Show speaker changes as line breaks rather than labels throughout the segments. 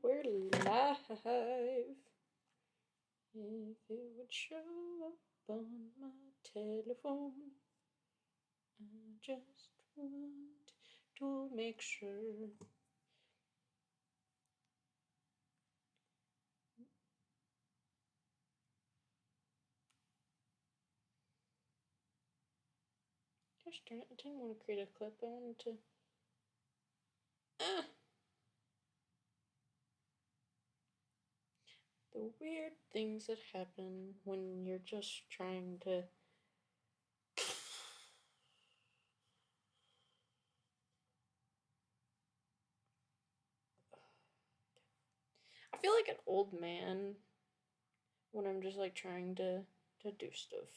we're live. If it would show up on my telephone, I just want to make sure. Gosh darn it, I didn't want to create a clip. I wanted to. The weird things that happen when you're just trying to. I feel like an old man when I'm just like trying to do stuff.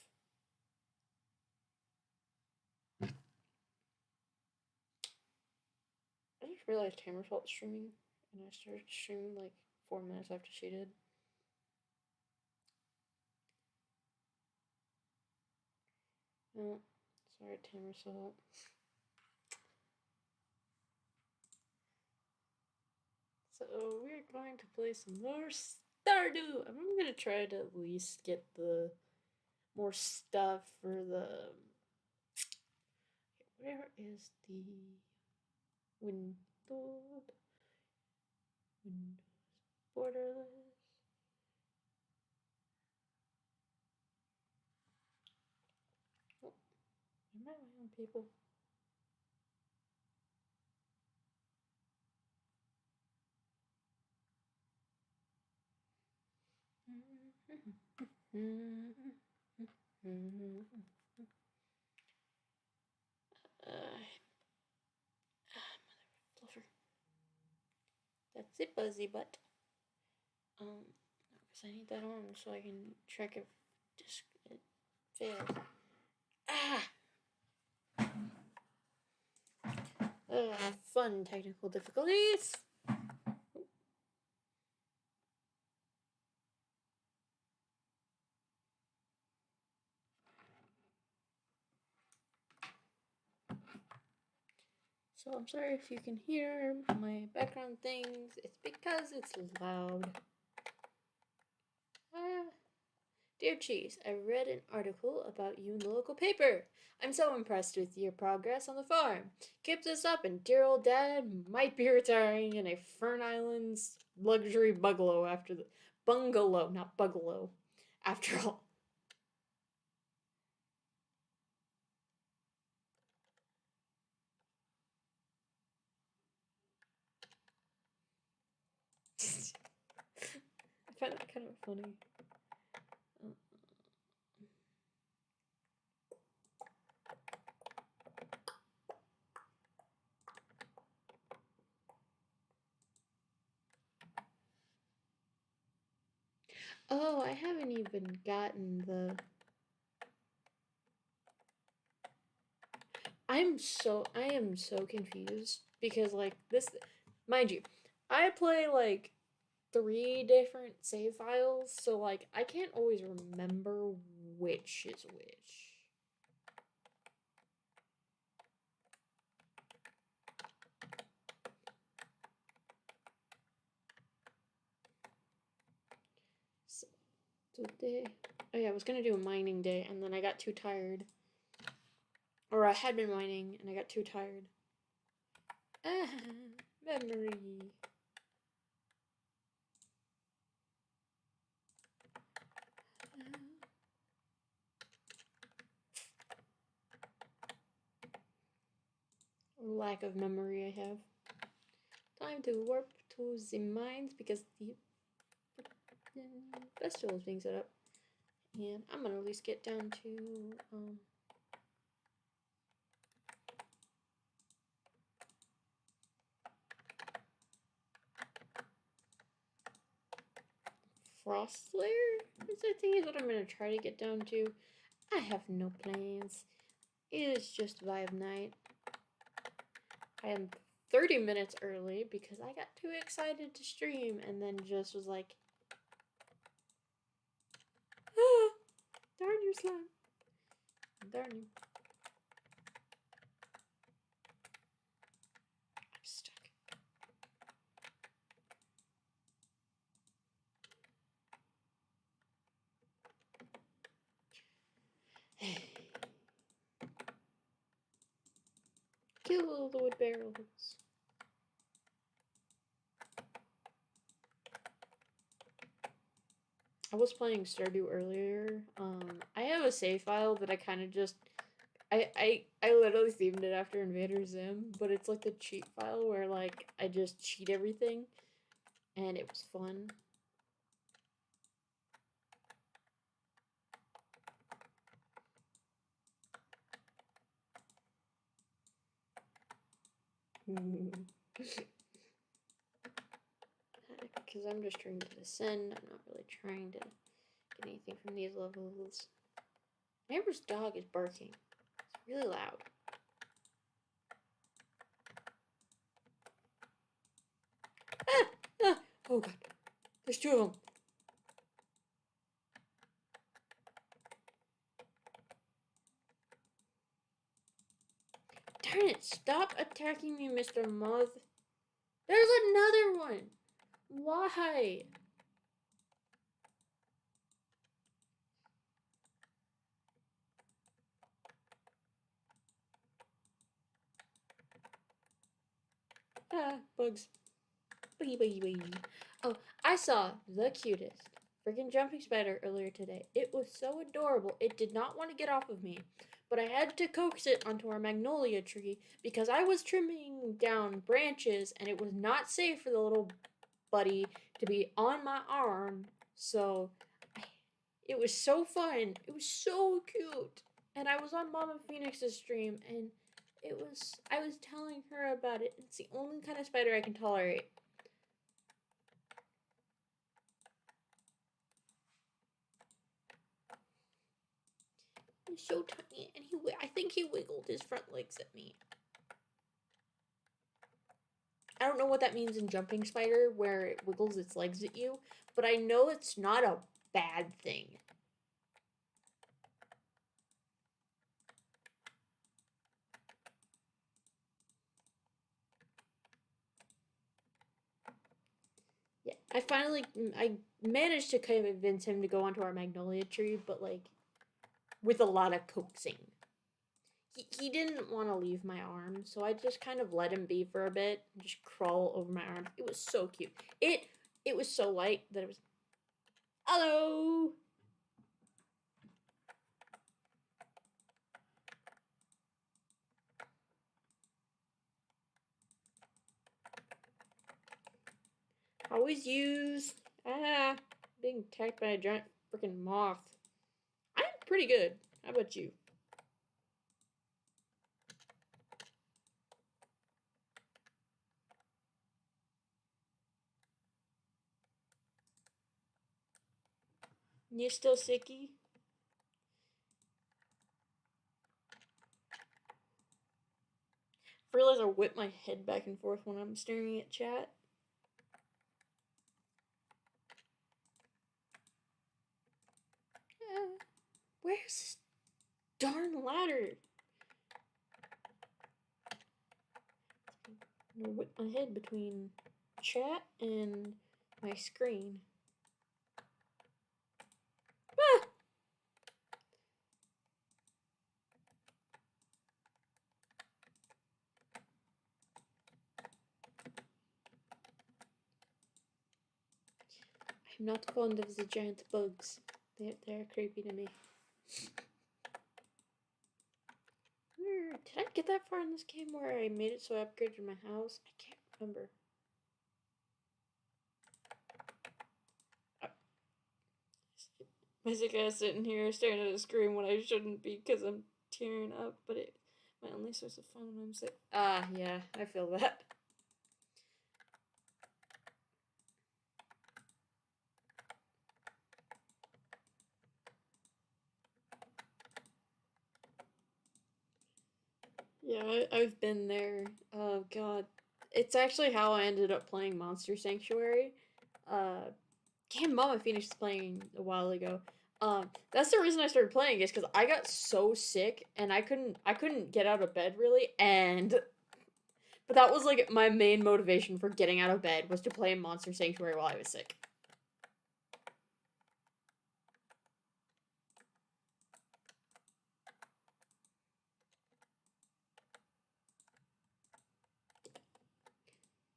I just realized Hammer felt streaming, and I started streaming like 4 minutes after she did. Oh, sorry, Tamer Salt. So we're going to play some more Stardew. I'm gonna try to at least get the more stuff for the. Where is the Windows? Borderless. Oh, am I my own people? Fluffer. That's it, Buzzy Butt. Because I need that on so I can track if it fails. Fun technical difficulties. So I'm sorry if you can hear my background things. It's because it's loud. Dear Cheese, I read an article about you in the local paper. I'm so impressed with your progress on the farm. Keep this up and dear old dad might be retiring in a Fern Islands luxury bungalow after the bungalow, not bungalow, after all. I find that kind of funny. Oh, I haven't even gotten the. I am so confused because like this, mind you, I play like 3 different save files, so like I can't always remember which is which. So today, oh yeah, I was gonna do a mining day, and then I got too tired. Or I had been mining, and I got too tired. Memory. Lack of memory I have. Time to warp to the mines because the festival is being set up. And I'm gonna at least get down to Frost Slayer? I think is what I'm gonna try to get down to. I have no plans. It is just vibe night. I am 30 minutes early because I got too excited to stream and then just was like, ah, darn you, slime. Darn you. I'm stuck. kill all the wood barrels. I was playing Stardew earlier. I have a save file that I kind of just I literally themed it after Invader Zim, but it's like the cheat file where like I just cheat everything, and it was fun. Because I'm just trying to ascend. I'm not really trying to get anything from these levels. Neighbor's dog is barking. It's really loud. Ah! Ah! Oh god. There's two of them. Darn it. Stop attacking me, Mr. Moth. There's another one. Why? Ah, bugs. Buggy, buggy, buggy. Oh, I saw the cutest freaking jumping spider earlier today. It was so adorable. It did not want to get off of me, but I had to coax it onto our magnolia tree because I was trimming down branches and it was not safe for the little buddy to be on my arm. So it was so fun. It was so cute. And I was on Mama Phoenix's stream and I was telling her about it. It's the only kind of spider I can tolerate. He's so tiny, and I think he wiggled his front legs at me. I don't know what that means in Jumping Spider, where it wiggles its legs at you, but I know it's not a bad thing. Yeah, I managed to kind of convince him to go onto our magnolia tree, but like, with a lot of coaxing. He didn't want to leave my arm, so I just kind of let him be for a bit, and just crawl over my arm. It was so cute. It was so light that it was. Hello. Always use. Ah, being attacked by a giant freaking moth. I'm pretty good. How about you? You still sicky? I realize I whip my head back and forth when I'm staring at chat. Where's this darn ladder? I'm gonna whip my head between chat and my screen. Ah! I'm not fond of the giant bugs. They're creepy to me. Did I get that far in this game where I made it so I upgraded my house? I can't remember. Basically, I was sitting here staring at a screen when I shouldn't be because I'm tearing up, but it's my only source of fun when I'm sick. Ah, yeah, I feel that. Yeah, I've been there. Oh, God. It's actually how I ended up playing Monster Sanctuary. Damn, Mama Phoenix was playing a while ago. That's the reason I started playing is because I got so sick and I couldn't get out of bed really, and but that was like my main motivation for getting out of bed was to play Monster Sanctuary while I was sick.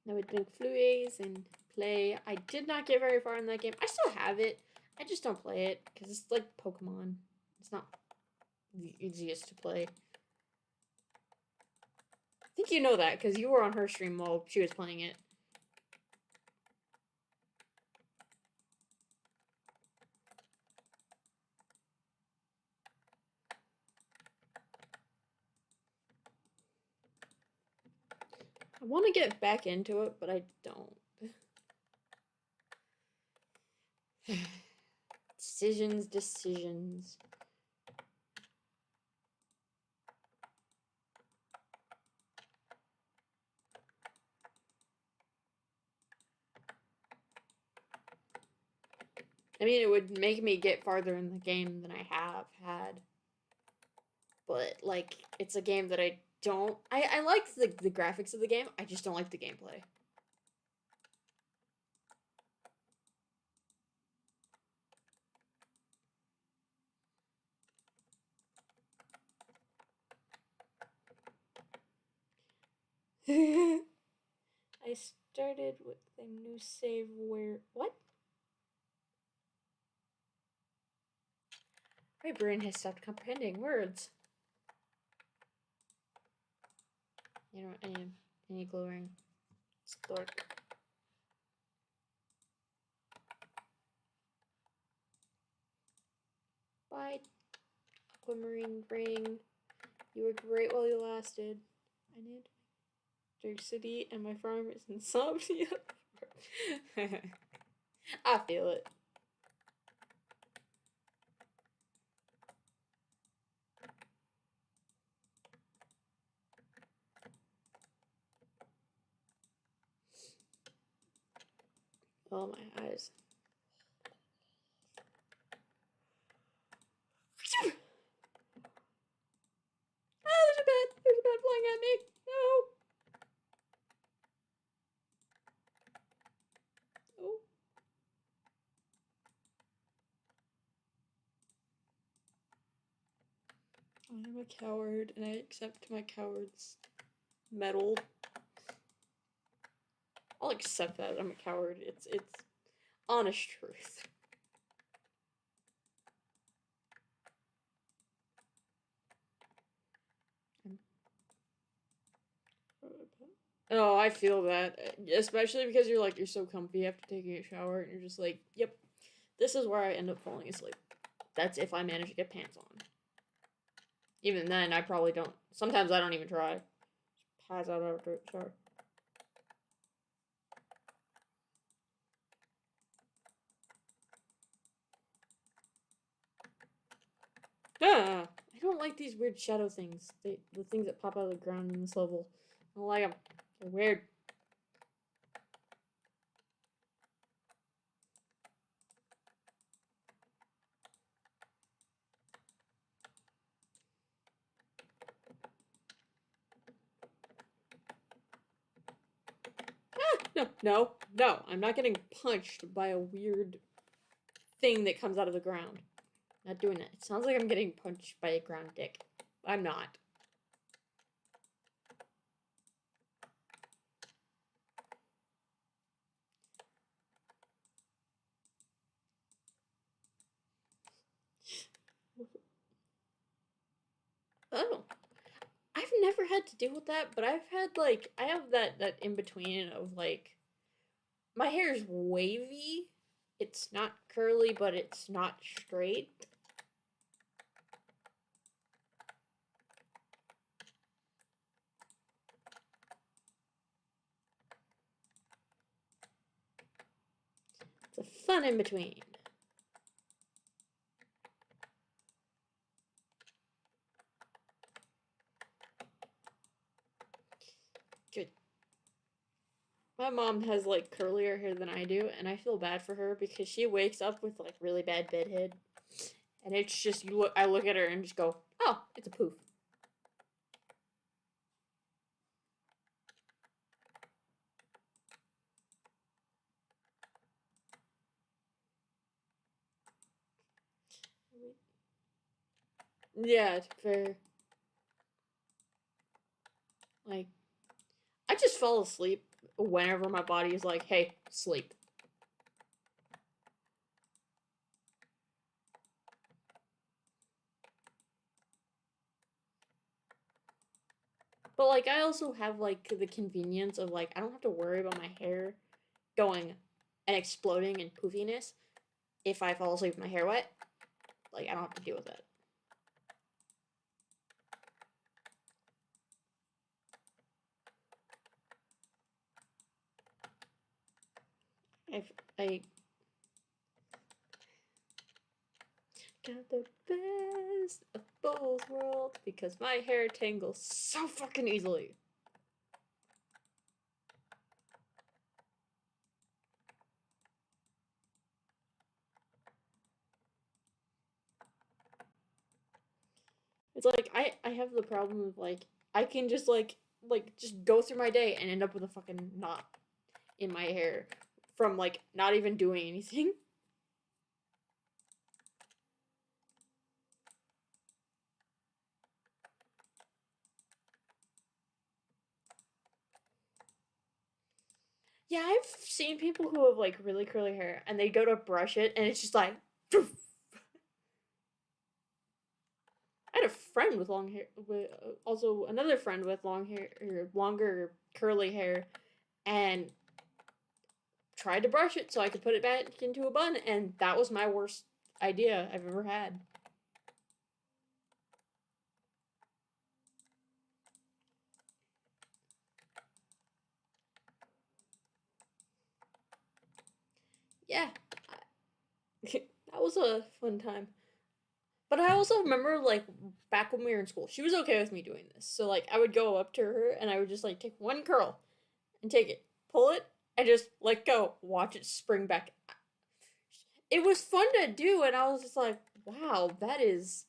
I would drink fluids and play. I did not get very far in that game. I still have it. I just don't play it because it's like Pokemon. It's not the easiest to play. I think you know that because you were on her stream while she was playing it. I want to get back into it, but I don't. Decisions. I mean, it would make me get farther in the game than I have had. But, like, it's a game that I don't... I like the graphics of the game, I just don't like the gameplay. I started with a new save where... What? My brain has stopped comprehending words. You know what? Any glowing. Stork. Bye, Aquamarine Ring. You were great while you lasted. I need Dark City and my farm is insomnia. I feel it. Oh, my eyes. Oh, there's a bat! There's a bat flying at me! No! Oh. I'm a coward, and I accept my coward's medal. I'll accept that I'm a coward. It's honest truth. Oh, I feel that. Especially because you're so comfy after taking a shower, and you're just like, yep, this is where I end up falling asleep. That's if I manage to get pants on. Even then, I probably don't. Sometimes I don't even try. Just pass out after a shower. Ah! I don't like these weird shadow things. The things that pop out of the ground in this level. I don't like them. They're weird. No. I'm not getting punched by a weird thing that comes out of the ground. Not doing that. It sounds like I'm getting punched by a ground dick. I'm not. Oh. I've never had to deal with that, but I've had, I have that in-between of, my hair is wavy. It's not curly, but it's not straight. It's a fun in-between. Good. My mom has, curlier hair than I do, and I feel bad for her because she wakes up with, really bad bedhead. And it's just, I look at her and just go, oh, it's a poof. Yeah, it's fair. I just fall asleep whenever my body is like, hey, sleep. But like I also have like the convenience of like I don't have to worry about my hair going and exploding in poofiness if I fall asleep with my hair wet. Like I don't have to deal with that. I got the best of both worlds because my hair tangles so fucking easily. It's like I have the problem of like I can just just go through my day and end up with a fucking knot in my hair from like not even doing anything. Yeah, I've seen people who have like really curly hair and they go to brush it and it's just like poof. I had a friend with long hair, with also another friend with long hair or longer curly hair, and tried to brush it so I could put it back into a bun, and that was my worst idea I've ever had. Yeah, that was a fun time. But I also remember like back when we were in school, she was okay with me doing this. So like I would go up to her and I would just like take one curl and take it, pull it, and just let go, watch it spring back. It was fun to do, and I was just like, wow, that is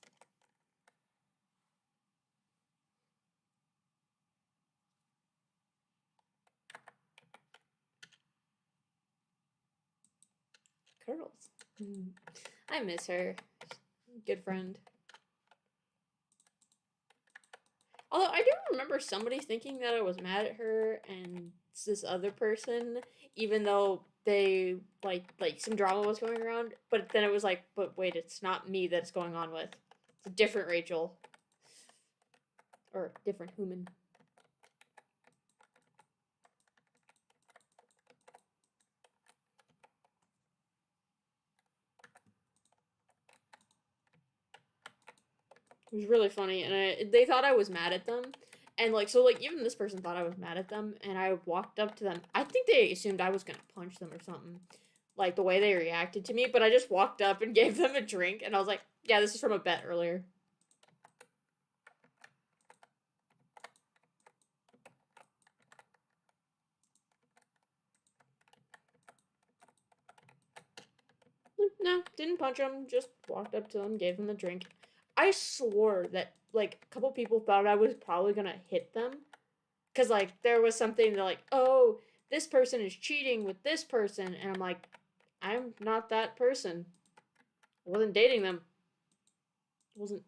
curls. I miss her. Good friend. Although I do remember somebody thinking that I was mad at her and this other person, even though they like some drama was going around. But then it was like, but wait, it's not me that's going on with. It's a different Rachel or different human. It was really funny, and they thought I was mad at them, and like so like even this person thought I was mad at them, and I walked up to them. I think they assumed I was gonna punch them or something, like the way they reacted to me. But I just walked up and gave them a drink, and I was like, "Yeah, this is from a bet earlier." No, didn't punch them. Just walked up to them, gave them the drink. I swore that like a couple people thought I was probably gonna hit them, cause like there was something that like, oh, this person is cheating with this person, and I'm like, I'm not that person. I wasn't dating them. I wasn't.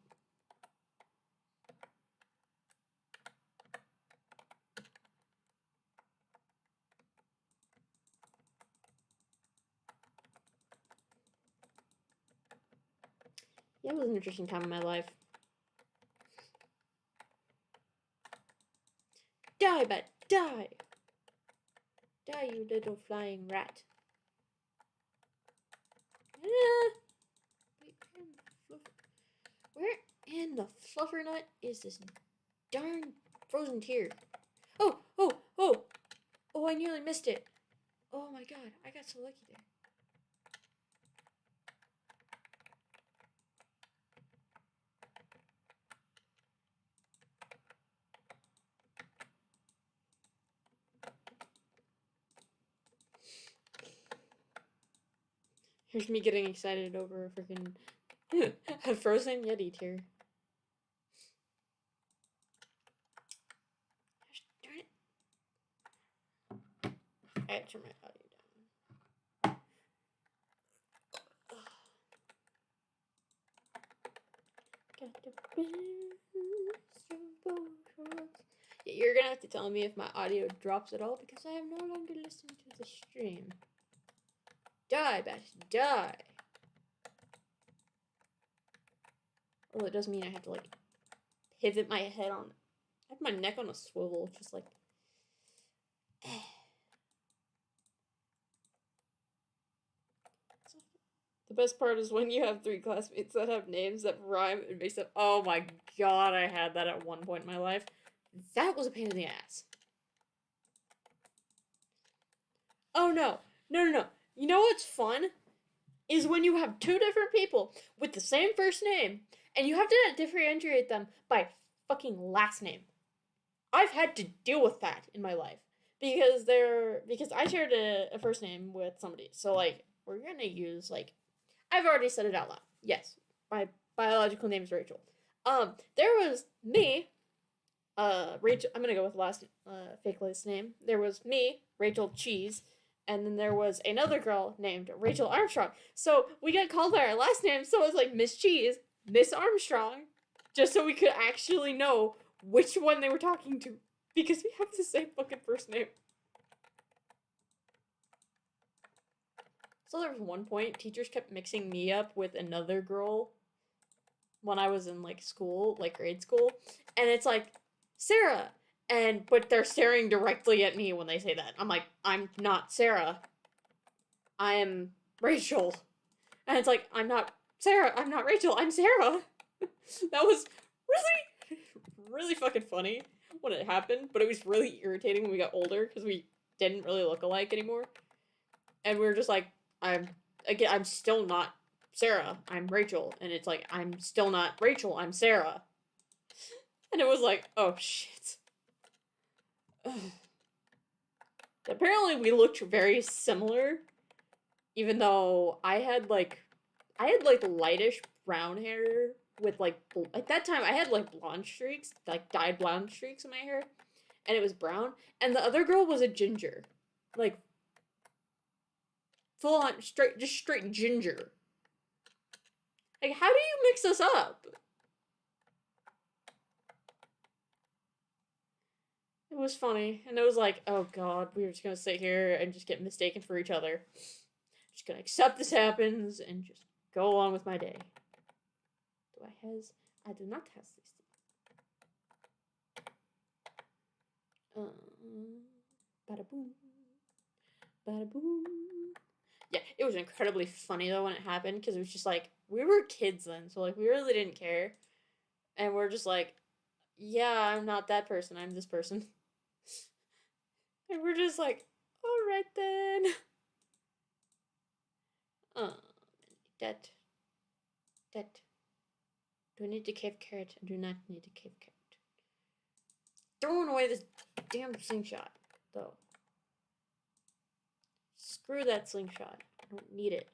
Yeah, it was an interesting time in my life. Die, bat, die, die, you little flying rat. Ah, where in the fluffer nut is this darn frozen tear? Oh, oh, oh, oh! I nearly missed it. Oh my god, I got so lucky there. Here's me getting excited over a freaking a frozen Yeti tear. Gosh darn it. I had to turn my audio down. Got the best of both worlds. Yeah, you're gonna have to tell me if my audio drops at all because I am no longer listening to the stream. Die, Bash, die! Well, it does mean I have to, like, pivot my head on... I have my neck on a swivel, just like... The best part is when you have 3 classmates that have names that rhyme and makes up... Oh my god, I had that at one point in my life. That was a pain in the ass. Oh no. No. You know what's fun? Is when you have 2 different people with the same first name, and you have to differentiate them by fucking last name. I've had to deal with that in my life. Because I shared a first name with somebody. So, like, we're gonna use, like, I've already said it out loud. Yes, my biological name is Rachel. There was me, Rachel, I'm gonna go with last, fake last name. There was me, Rachel Cheese, and then there was another girl named Rachel Armstrong. So we got called by our last name, so it was like Miss Cheese, Miss Armstrong, just so we could actually know which one they were talking to. Because we have the same fucking first name. So there was one point, teachers kept mixing me up with another girl when I was in, like, school, like, grade school. And it's like, Sarah! But they're staring directly at me when they say that. I'm like, I'm not Sarah. I am Rachel. And it's like, I'm not Sarah. I'm not Rachel. I'm Sarah. That was really fucking funny when it happened. But it was really irritating when we got older because we didn't really look alike anymore. And we were just like, I'm still not Sarah. I'm Rachel. And it's like, I'm still not Rachel. I'm Sarah. And it was like, oh shit. Apparently we looked very similar, even though I had like lightish brown hair with like at that time I had like blonde streaks, like dyed blonde streaks in my hair, and it was brown, and the other girl was a ginger, like full on straight ginger. Like, how do you mix us up? It was funny, and it was like, oh god, we were just gonna sit here and just get mistaken for each other. Just gonna accept this happens and just go along with my day. Do I has? I do not has this. Bada boom, bada boom. Yeah, it was incredibly funny though when it happened because it was just like we were kids then, so like we really didn't care, and we're just like, yeah, I'm not that person. I'm this person. And we're just like, alright then. That. Do I need to cave carrot? I do not need to cave carrot. Throwing away this damn slingshot, though. Screw that slingshot. I don't need it.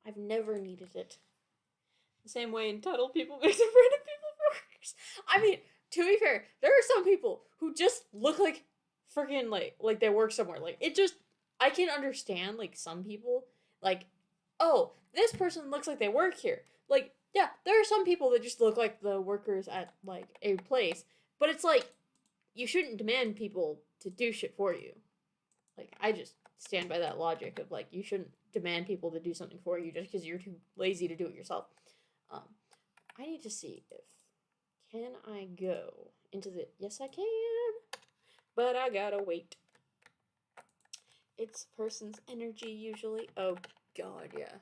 I've never needed it. The same way entitled people make some random people workers. I mean, to be fair, there are some people who just look like freaking like they work somewhere. Like it just I can understand like some people like, oh, this person looks like they work here. Like, yeah, there are some people that just look like the workers at like a place, but it's like you shouldn't demand people to do shit for you. Like I just stand by that logic of like you shouldn't demand people to do something for you just because you're too lazy to do it yourself. I need to see if can I go into the yes I can, but I gotta wait. It's a person's energy usually. Oh god, yeah.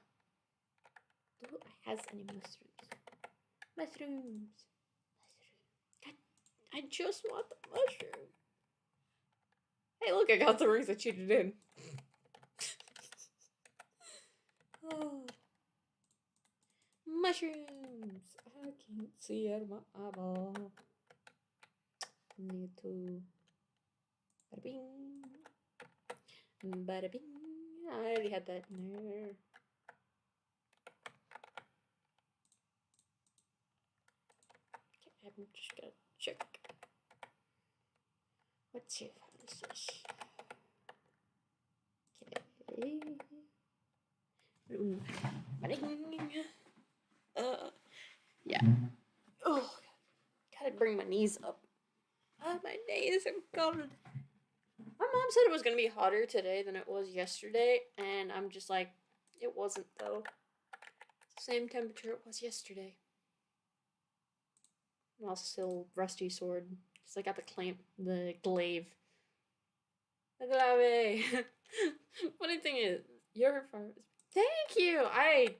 Who has any mushrooms? Mushrooms. God, I just want the mushroom. Hey, look, I got the rings I cheated in. Oh. Mushrooms. I can't see out of my eyeball. Need to. Bada bing. Bada bing. I already had that in there. Okay, I'm just gonna check. Let's see how this is. Okay. Yeah. Oh, gotta bring my knees up. days are gone. My mom said it was gonna be hotter today than it was yesterday, and I'm just like, it wasn't though. Same temperature it was yesterday. And also still rusty sword. Just I got the clamp, the glaive. The glaive. Funny thing is, your farm. Thank you. I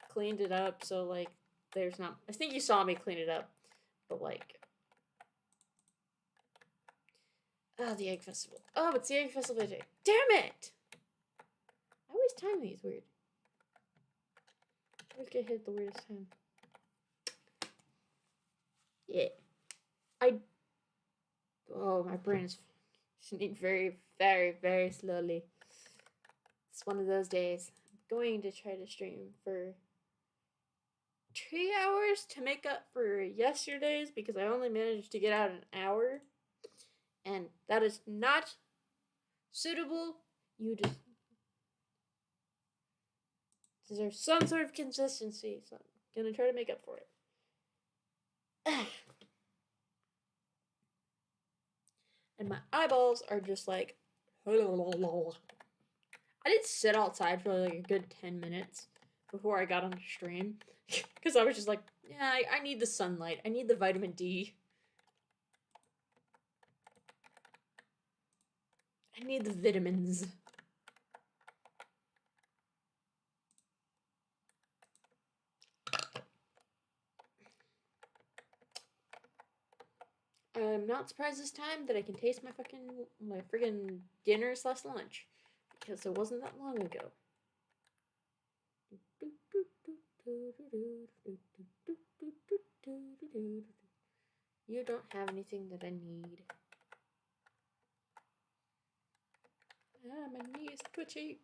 cleaned it up, so like, there's not. I think you saw me clean it up, but like, oh, the egg festival. Oh, it's the egg festival today. Damn it! I always time these weird. I always get hit at the weirdest time. Yeah. Oh, my brain is functioning very, very, very slowly. It's one of those days. I'm going to try to stream for 3 hours to make up for yesterday's because I only managed to get out an hour. And that is not suitable. You just deserve some sort of consistency, so I'm gonna try to make up for it. And my eyeballs are just like. I did sit outside for like a good 10 minutes before I got on the stream. Because I was just like, yeah, I need the sunlight. I need the vitamin D. I need the vitamins. I'm not surprised this time that I can taste my friggin' dinner/lunch. Because it wasn't that long ago. You don't have anything that I need. Ah, my knee is twitchy.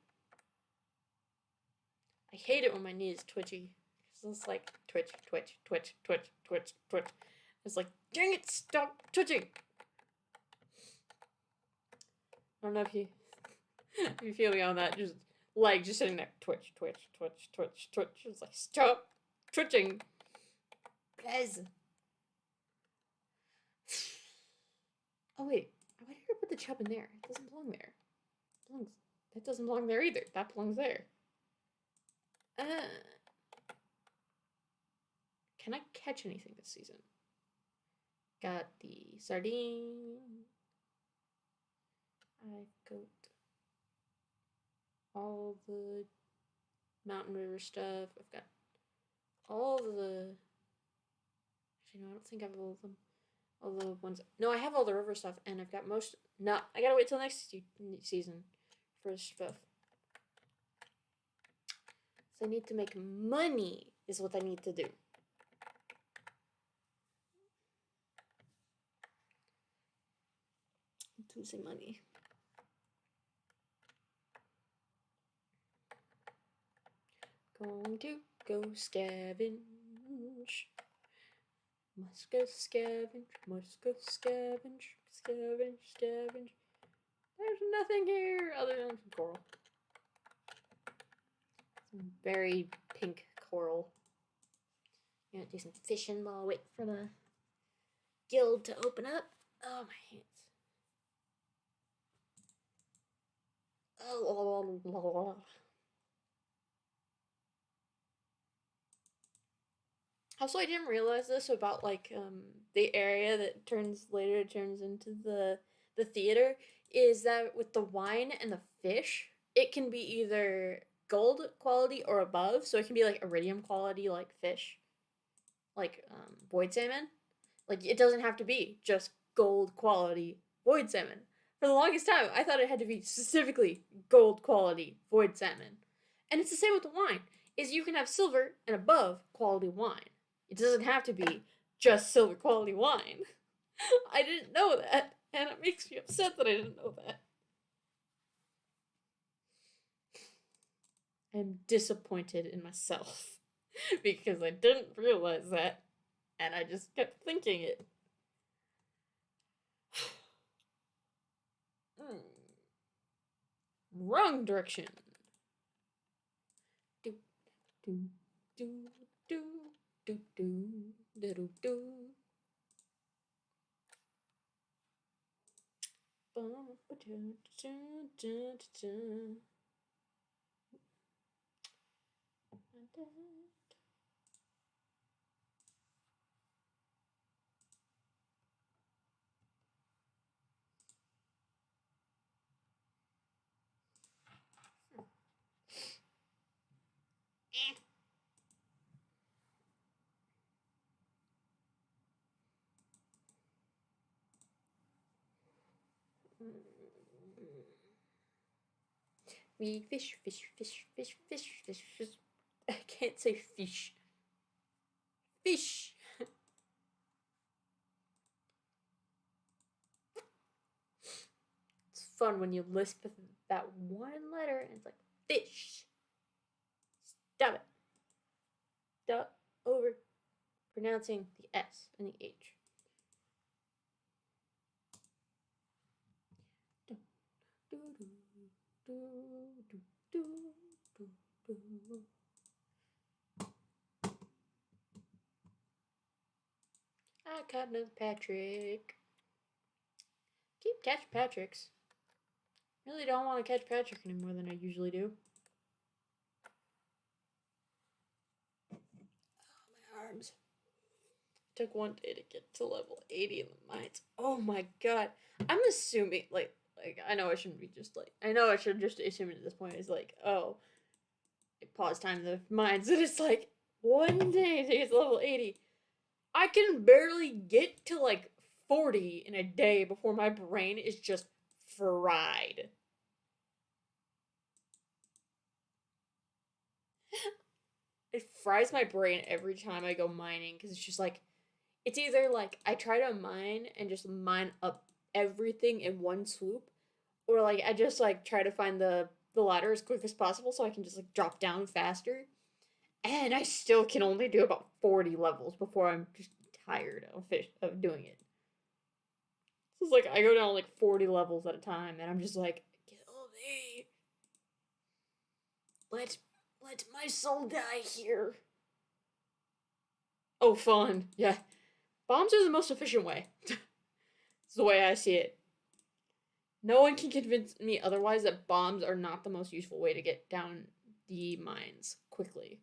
I hate it when my knee is twitchy. It's like twitch, twitch, twitch, twitch, twitch, twitch. It's like, dang it, stop twitching. I don't know if you feel me on that. Just sitting there, twitch, twitch, twitch, twitch, twitch. It's like, stop twitching. Guys. Oh wait, why did I put the chub in there? It doesn't belong there. That doesn't belong there either. That belongs there. Can I catch anything this season? Got the sardine. I got all the mountain river stuff. I've got all the. Actually, no, I don't think I have all of them. All the ones. No, I have all the river stuff, and I've got most. No, I gotta wait till next season for stuff. So I need to make money, is what I need to do. Losing money. Going to go scavenge. Must go scavenge, must go scavenge, scavenge, scavenge. There's nothing here other than some coral. Some very pink coral. Gonna do some fishing while I wait for the guild to open up. Oh, my hands. Oh. Also, I didn't realize this about like the area that turns into the theater is that with the wine and the fish, it can be either gold quality or above, so it can be like iridium quality like fish, like void salmon. Like it doesn't have to be just gold quality void salmon. For the longest time, I thought it had to be specifically gold quality void salmon. And it's the same with the wine. Is you can have silver and above quality wine. It doesn't have to be just silver quality wine. I didn't know that, and it makes me upset that I didn't know that. I'm disappointed in myself because I didn't realize that, and I just kept thinking it. Wrong direction. Do do do do do do do do. We fish, fish, fish, fish, fish, fish, fish. I can't say fish. Fish. It's fun when you lisp that one letter and it's like fish. Stop it. Stop over pronouncing the S and the H. I caught another Patrick. Keep catch Patricks. Really don't want to catch Patrick any more than I usually do. Oh, my arms. Took one day to get to level 80 in the mines. Oh my god. I'm assuming, like I know I shouldn't be just like, I know I should just assume at this point is like, oh, pause time in the mines. And it's like, one day to get to level 80. I can barely get to like 40 in a day before my brain is just fried. It fries my brain every time I go mining because it's just like, it's either like I try to mine and just mine up everything in one swoop, or like I just like try to find the ladder as quick as possible so I can just like drop down faster. And I still can only do about 40 levels before I'm just tired of doing it. So it's like I go down like 40 levels at a time and I'm just like, kill me. Let my soul die here. Oh, fun. Yeah. Bombs are the most efficient way. It's the way I see it. No one can convince me otherwise that bombs are not the most useful way to get down the mines quickly.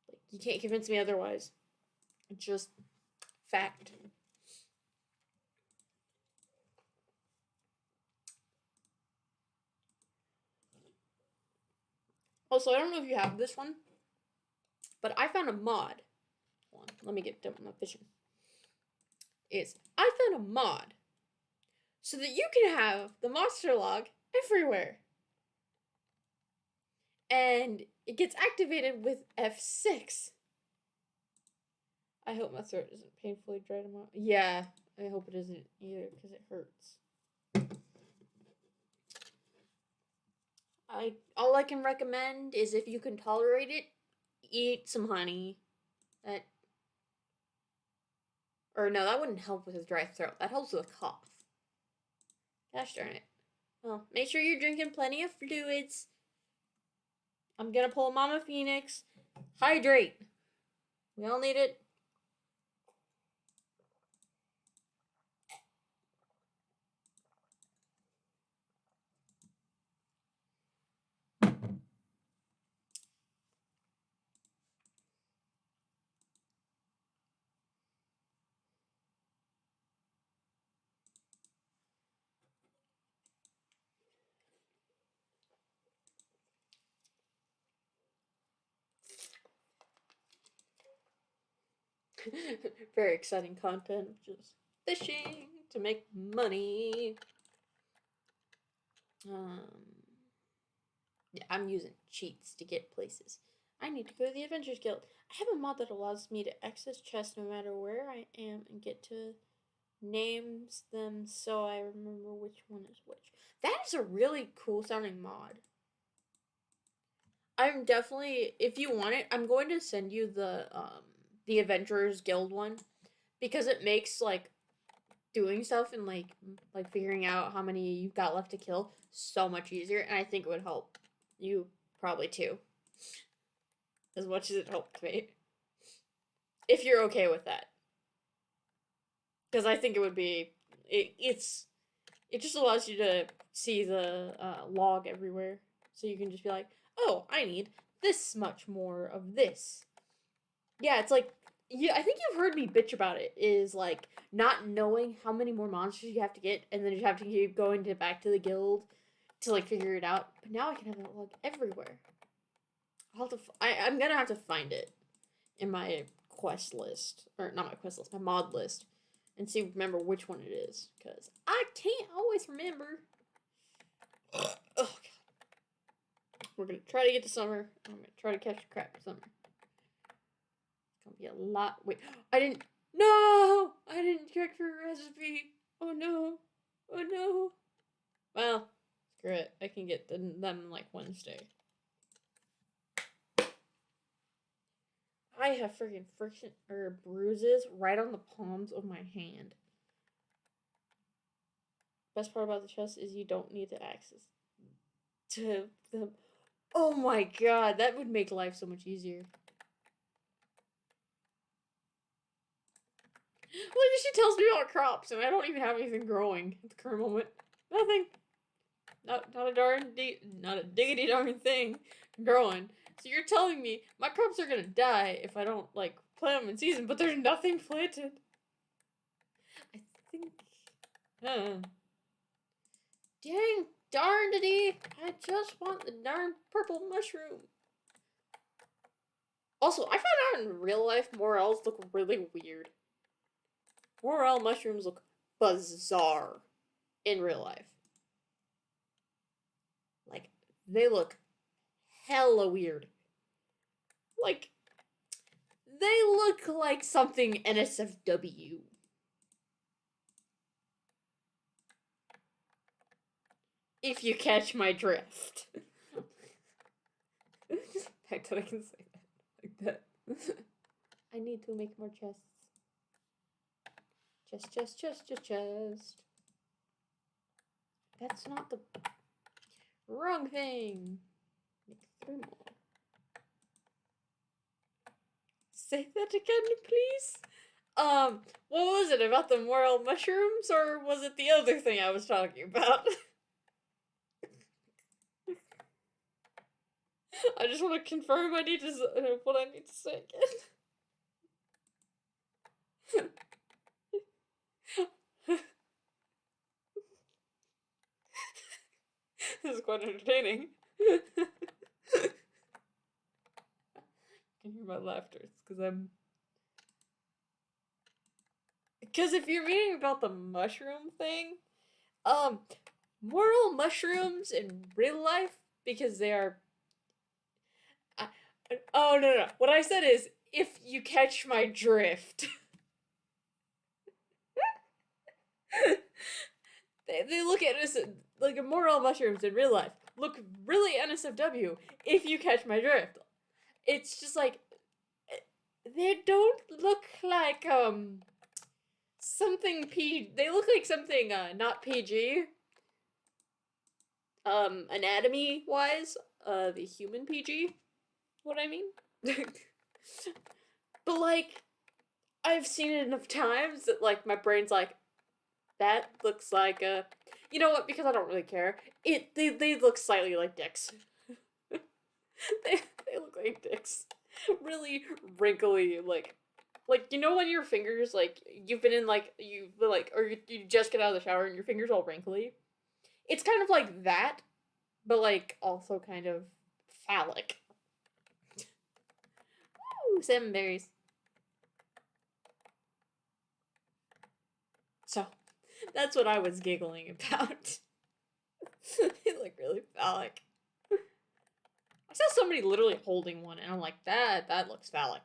Like, you can't convince me otherwise. It's just fact. Also, I don't know if you have this one, but I found a mod. Hold on, let me get done with my fishing. I found a mod so that you can have the monster log everywhere. And it gets activated with F6. I hope my throat isn't painfully dry tomorrow. Yeah, I hope it isn't either because it hurts. All I can recommend is if you can tolerate it, eat some honey. That wouldn't help with a dry throat. That helps with a cough. Gosh darn it. Well, make sure you're drinking plenty of fluids. I'm gonna pull Mama Phoenix. Hydrate. We all need it. Very exciting content. Just fishing to make money. Yeah, I'm using cheats to get places. I need to go to the Adventures Guild. I have a mod that allows me to access chests no matter where I am and get to names them so I remember which one is which. That is a really cool sounding mod. I'm definitely, if you want it, I'm going to send you the Adventurers Guild one because it makes like doing stuff and like figuring out how many you've got left to kill so much easier, and I think it would help you probably too, as much as it helped me. If you're okay with that. Because I think it would be. It just allows you to see the log everywhere. So you can just be like, oh, I need this much more of this. Yeah, it's like, yeah, I think you've heard me bitch about it, is like not knowing how many more monsters you have to get, and then you have to keep going to back to the guild to like figure it out. But now I can have that log everywhere. I'm gonna have to find it in my quest list, or not my quest list, my mod list, and see remember which one it is, because I can't always remember. Oh god, we're gonna try to get to summer. I'm gonna try to catch a crap for summer. It's gonna be a lot. Wait, I didn't. No, I didn't check for a recipe. Oh no, oh no. Well, screw it. I can get them like Wednesday. I have freaking friction or bruises right on the palms of my hand. Best part about the chest is you don't need to access to them. Oh my god, that would make life so much easier. Look, she tells me about crops, and I don't even have anything growing at the current moment. Nothing. Not a not a diggity darn thing growing. So you're telling me my crops are gonna die if I don't like plant them in season, but there's nothing planted. I think. Dang darnity! I just want the darn purple mushroom. Also, I found out in real life morels look really weird. Morel mushrooms look bizarre in real life. Like, they look hella weird. Like, they look like something NSFW. If you catch my drift. Fact that I can say that like that. I need to make more chests. Chest. That's not the wrong thing. Make 3 more. Say that again, please. What was it about the morel mushrooms, or was it the other thing I was talking about? I just want to confirm what I need to say again. This is quite entertaining. You can hear my laughter. It's because if you're reading about the mushroom thing, morel mushrooms in real life, because they are. Oh no! What I said is, if you catch my drift. They look at us like morel mushrooms in real life look really NSFW if you catch my drift. It's just like they don't look like something they look like something not PG. Anatomy wise, the human PG. What I mean? But like I've seen it enough times that like my brain's like, that looks like a. You know what? Because I don't really care. They look slightly like dicks. they look like dicks. Really wrinkly, like you know when your fingers like you've been in like or you just get out of the shower and your fingers all wrinkly. It's kind of like that, but like also kind of phallic. Ooh, salmon berries. So, that's what I was giggling about. They look really phallic. I saw somebody literally holding one, and I'm like, that looks phallic.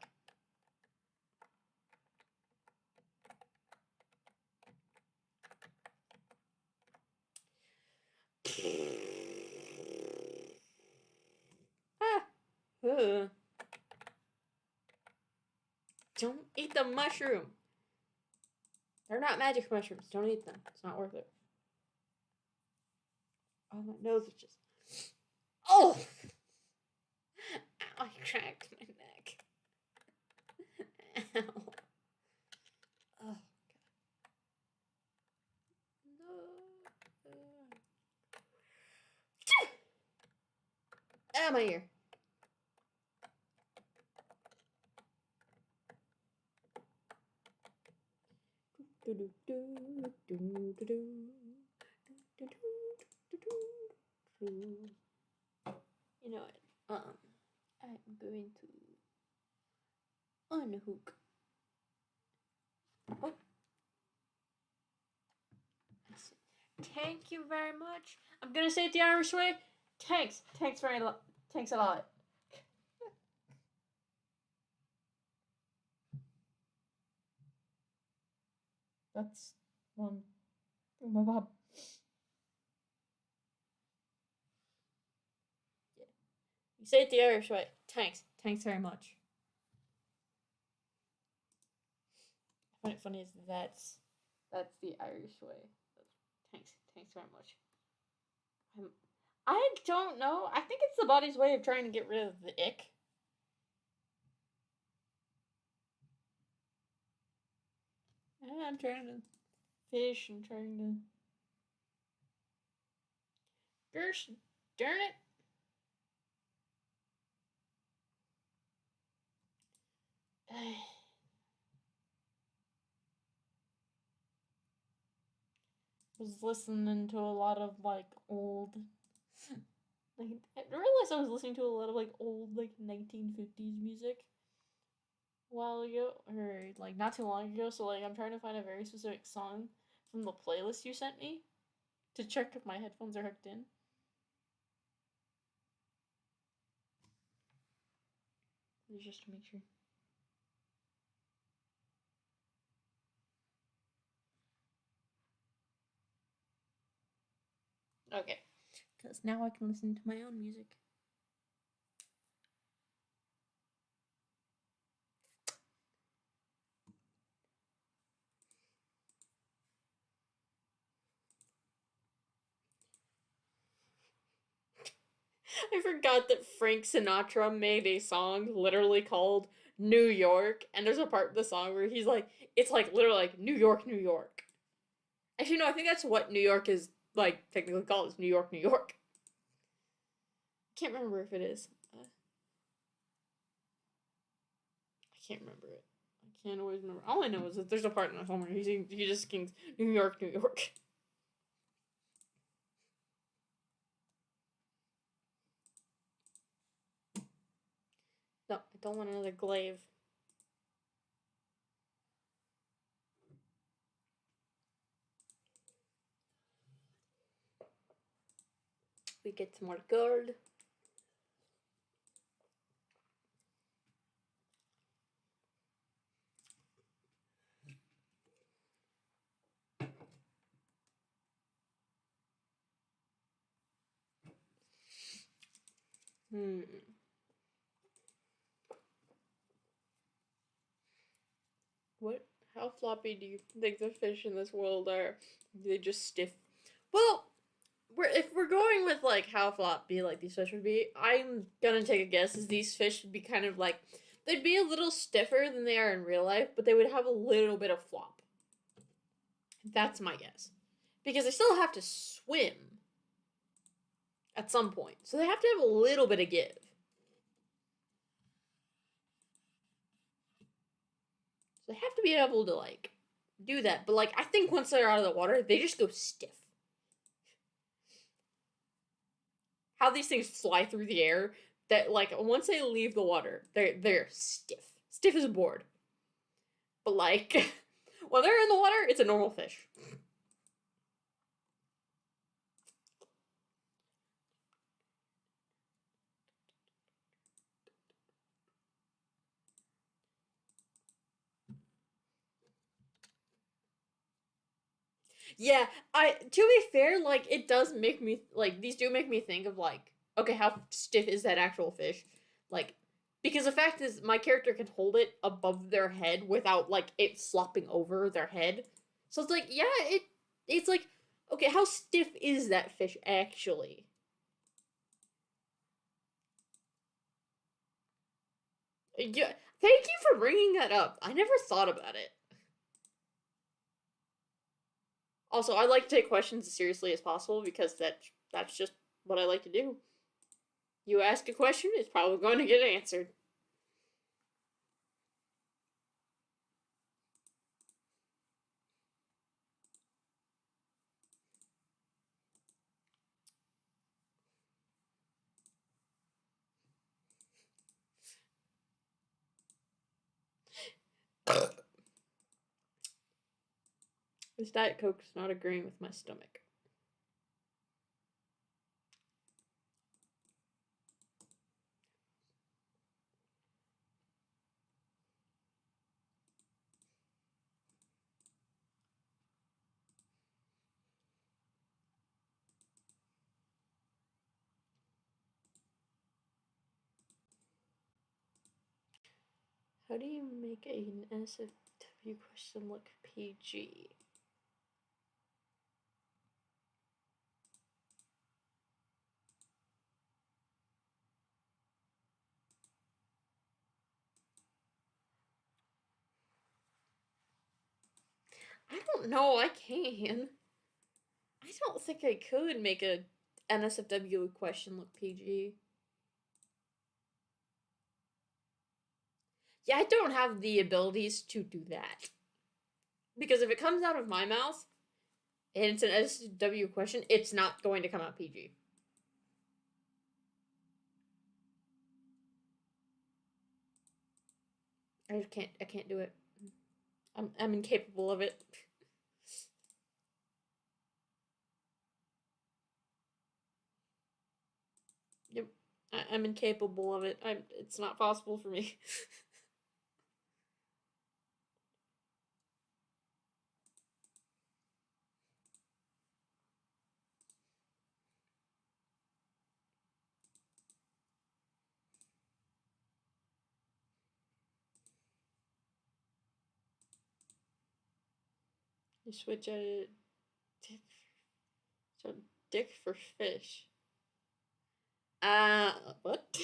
Don't eat the mushroom. They're not magic mushrooms. Don't eat them. It's not worth it. Oh, my nose is just. Oh! Ow, I cracked my neck. Ow. Oh, no. Ah, my ear. You know what? I'm going to unhook. Oh, thank you very much. I'm gonna say it the Irish way. Thanks. Thanks very lot. Thanks a lot. That's one. My Bob. Yeah. You say it the Irish way. Thanks. Thanks very much. I find it funny is that's the Irish way. Thanks. Thanks very much. I don't know. I think it's the body's way of trying to get rid of the ick. I'm trying to fish and trying to. Gosh darn it. I was listening to a lot of like old. Like, I realized I was listening to a lot of like old like 1950s music a while ago, or like not too long ago. So like I'm trying to find a very specific song from the playlist you sent me to check if my headphones are hooked in. Just to make sure. Okay. Because now I can listen to my own music. I forgot that Frank Sinatra made a song literally called New York, and there's a part of the song where he's like, it's like literally like New York, New York. Actually, no, I think that's what New York is like technically called, is New York, New York. Can't remember if it is. I can't remember it. I can't always remember. All I know is that there's a part in the song where he just sings New York, New York. No, I don't want another glaive. We get some more gold. What? How floppy do you think the fish in this world are? Do they just stiff? Well, if we're going with like how floppy like these fish would be, I'm gonna take a guess is these fish would be kind of like they'd be a little stiffer than they are in real life, but they would have a little bit of flop. That's my guess, because they still have to swim at some point, so they have to have a little bit of give. So they have to be able to like do that, but like I think once they're out of the water, they just go stiff. How these things fly through the air, that like once they leave the water, they're stiff as a board. But like when they're in the water, it's a normal fish. Yeah, I to be fair, like it does make me like these do make me think of like okay, how stiff is that actual fish? Like because the fact is my character can hold it above their head without like it flopping over their head. So it's like, yeah, it's like okay, how stiff is that fish actually? Yeah, Thank you for bringing that up. I never thought about it. Also, I like to take questions as seriously as possible because that's just what I like to do. You ask a question, it's probably going to get answered. This Diet Coke is not agreeing with my stomach. How do you make an NSFW question look PG? I don't know. I can. I don't think I could make a NSFW question look PG. Yeah, I don't have the abilities to do that. Because if it comes out of my mouth and it's an NSFW question, it's not going to come out PG. I can't do it. I'm incapable of it. Yep. I'm incapable of it. It's not possible for me. You switch out a dick, so dick for fish. What?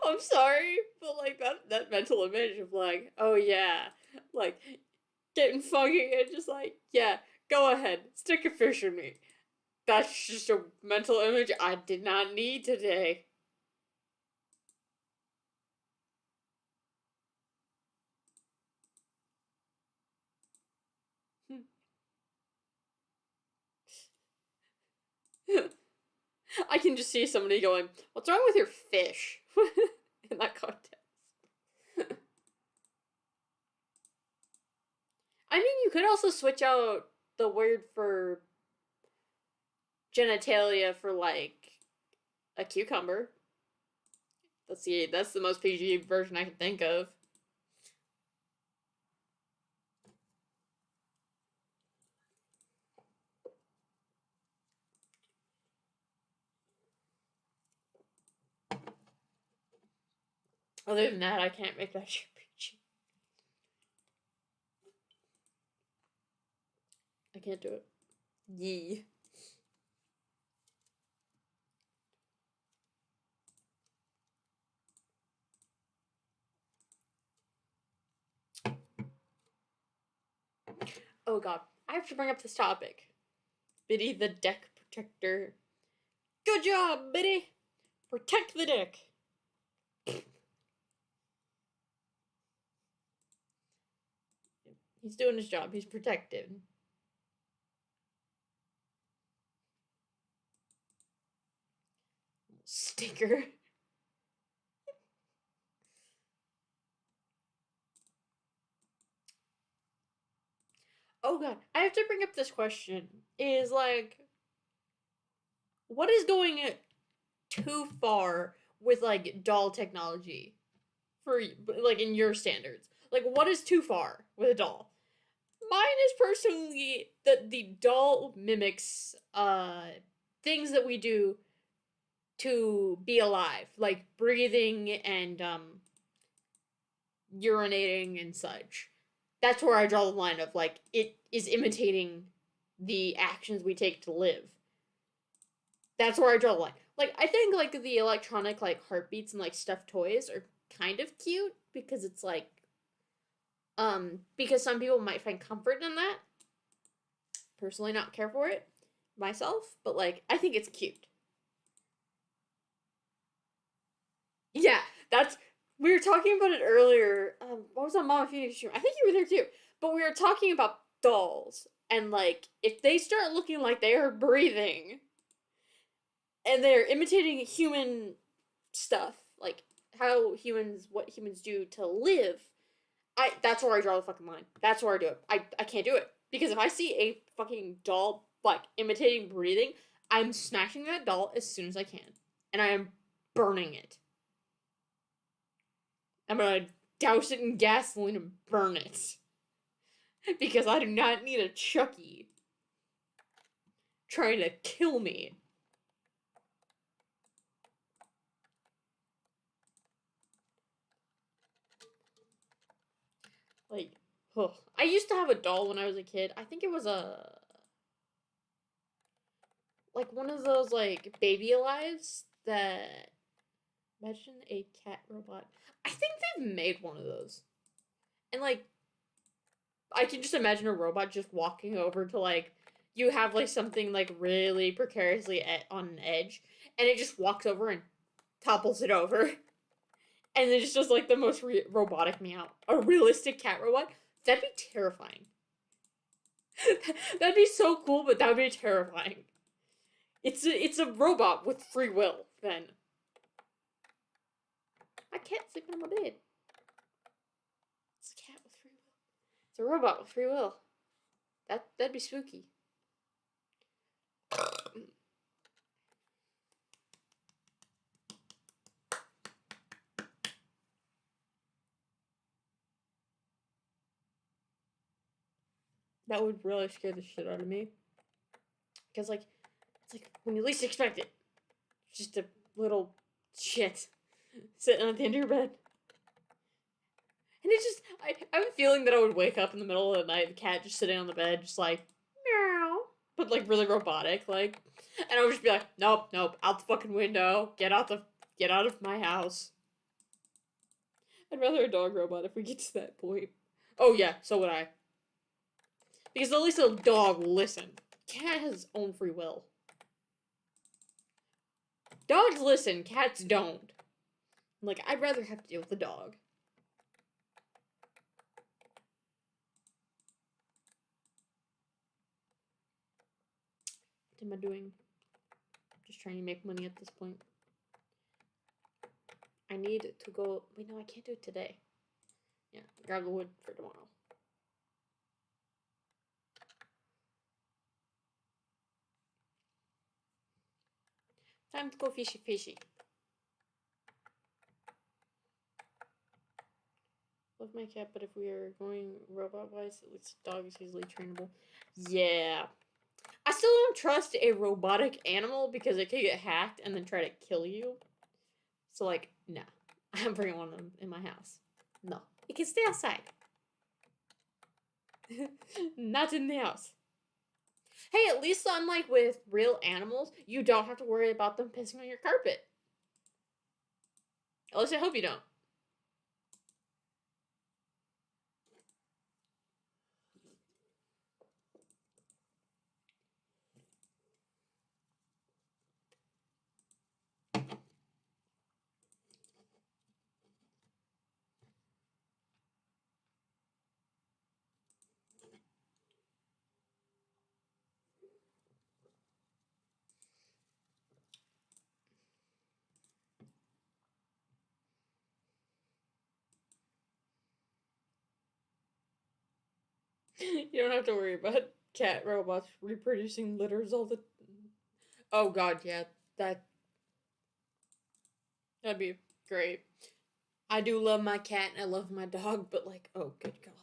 I'm sorry, but like that mental image of like, oh yeah, like getting funky and just like, yeah, go ahead, stick a fish in me. That's just a mental image I did not need today. I can just see somebody going, "What's wrong with your fish?" in that context. I mean, you could also switch out the word for genitalia for like a cucumber. That's the most PG version I can think of. Other than that, I can't make that shit PG. I can't do it. Yee. Oh god, I have to bring up this topic. Biddy the deck protector. Good job, Biddy! Protect the deck! He's doing his job, he's protected. Stinker. Oh god, I have to bring up this question. Is like, what is going too far with like doll technology for like in your standards? Like, what is too far with a doll? Mine is personally that the doll mimics things that we do to be alive, like breathing and urinating and such. That's where I draw the line of like it is imitating the actions we take to live. That's where I draw the line. Like I think like the electronic like heartbeats and like stuffed toys are kind of cute because it's like because some people might find comfort in that. Personally not care for it myself, but like I think it's cute. Yeah, that's we were talking about it earlier. What was on Mama Phoenix stream? I think you were there too. But we were talking about dolls and like if they start looking like they are breathing and they're imitating human stuff, like how humans what humans do to live, I that's where I draw the fucking line. That's where I do it. I can't do it. Because if I see a fucking doll like imitating breathing, I'm smashing that doll as soon as I can. And I am burning it. I'm gonna douse it in gasoline and burn it. Because I do not need a Chucky trying to kill me. Like, ugh. I used to have a doll when I was a kid. I think it was a like one of those like baby alives that imagine a cat robot. I think they've made one of those. And like I can just imagine a robot just walking over to like you have like something like really precariously on an edge and it just walks over and topples it over. And it just does like the most robotic meow. A realistic cat robot? That'd be terrifying. That'd be so cool, but that would be terrifying. It's a robot with free will, then. My cat's sleeping on my bed. It's a cat with free will. It's a robot with free will. That'd be spooky. That would really scare the shit out of me. Because like it's like when you least expect it. Just a little shit sitting at the end of your bed. And it's just I have a feeling that I would wake up in the middle of the night, the cat just sitting on the bed, just like meow. But like really robotic, like and I would just be like, nope, nope, out the fucking window, get out of my house. I'd rather a dog robot if we get to that point. Oh yeah, so would I. Because at least a dog will listen. Cat has its own free will. Dogs listen, cats don't. Like, I'd rather have to deal with a dog. What am I doing? Just trying to make money at this point. I need to go. Wait, no, I can't do it today. Yeah, grab the wood for tomorrow. Time to go fishy fishy. Love my cat, but if we are going robot wise, at least dog is easily trainable. Yeah. I still don't trust a robotic animal because it could get hacked and then try to kill you. So, like, no. I'm bringing one of them in my house. No. It can stay outside. Not in the house. Hey, at least unlike with real animals, you don't have to worry about them pissing on your carpet. At least I hope you don't. You don't have to worry about cat robots reproducing litters all the. Oh god, yeah, that'd be great. I do love my cat and I love my dog, but like, oh good god.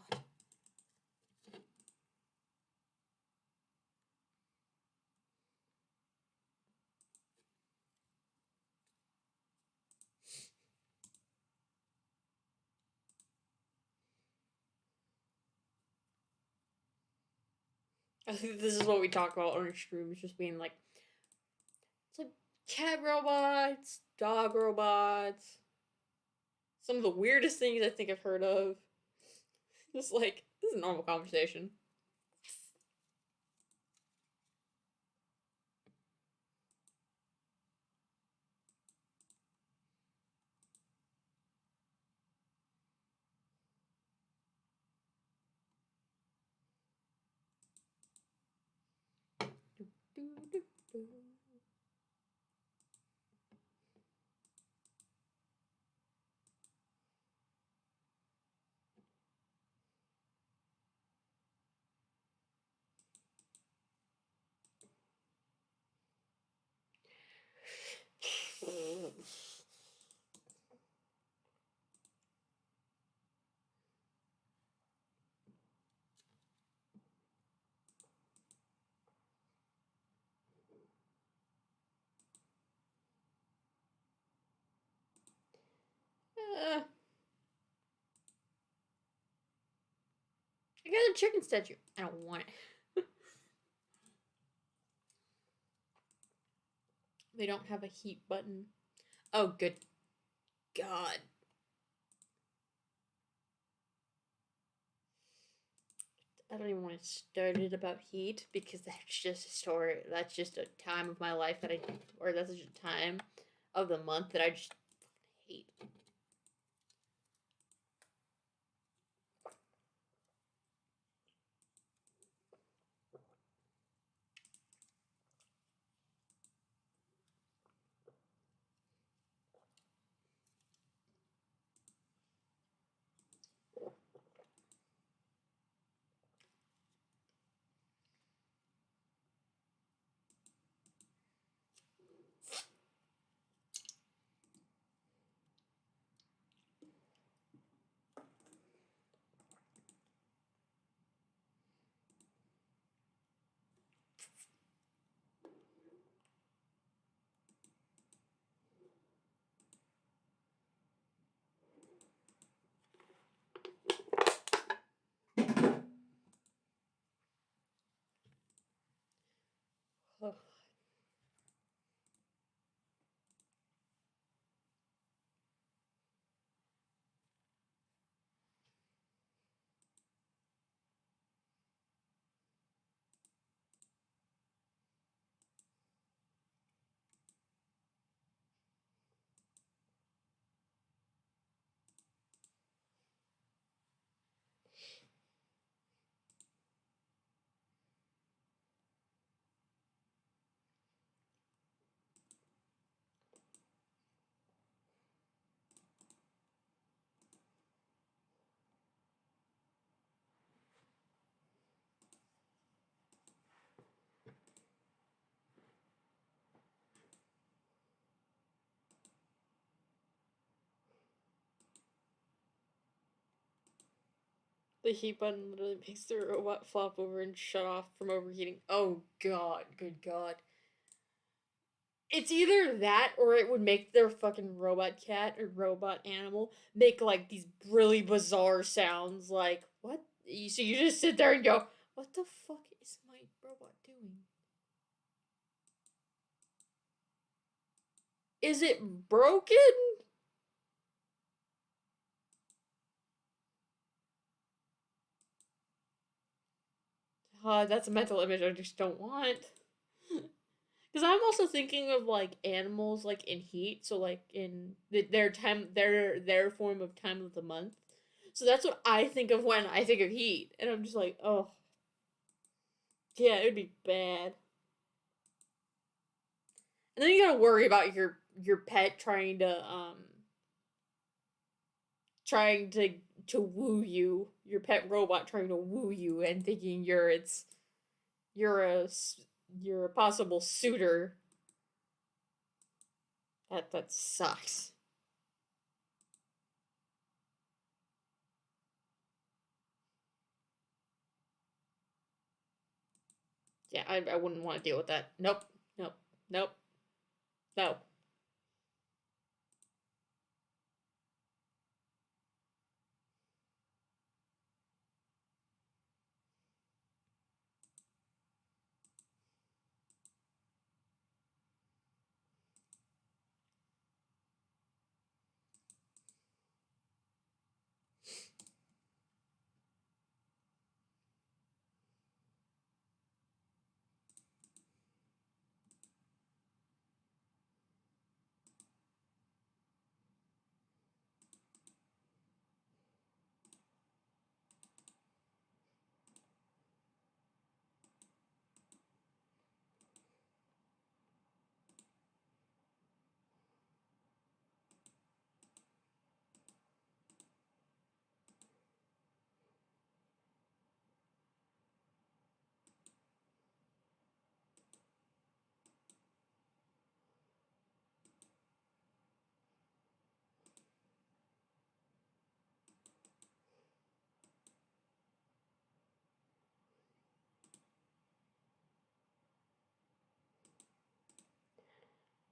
I think this is what we talk about on streams, just being like, like cat robots, dog robots, some of the weirdest things I think I've heard of. Just like, this is a normal conversation. I got a chicken statue. I don't want it. They don't have a heat button. Oh, good God. I don't even want to start it about heat because that's just a story. That's just a time of my life that or that's just a time of the month that I just hate. Ugh. The heat button literally makes the robot flop over and shut off from overheating. Oh God, good God. It's either that or it would make their fucking robot cat or robot animal make like these really bizarre sounds like, what? So you just sit there and go, what the fuck is my robot doing? Is it broken? That's a mental image I just don't want. Because I'm also thinking of like animals like in heat, so like in their time, their form of time of the month. So that's what I think of when I think of heat, and I'm just like, oh yeah, it would be bad. And then you gotta worry about your pet trying to woo you, your pet robot trying to woo you, and thinking you're a you're a possible suitor. That sucks. Yeah, I wouldn't want to deal with that. Nope, nope, nope, no.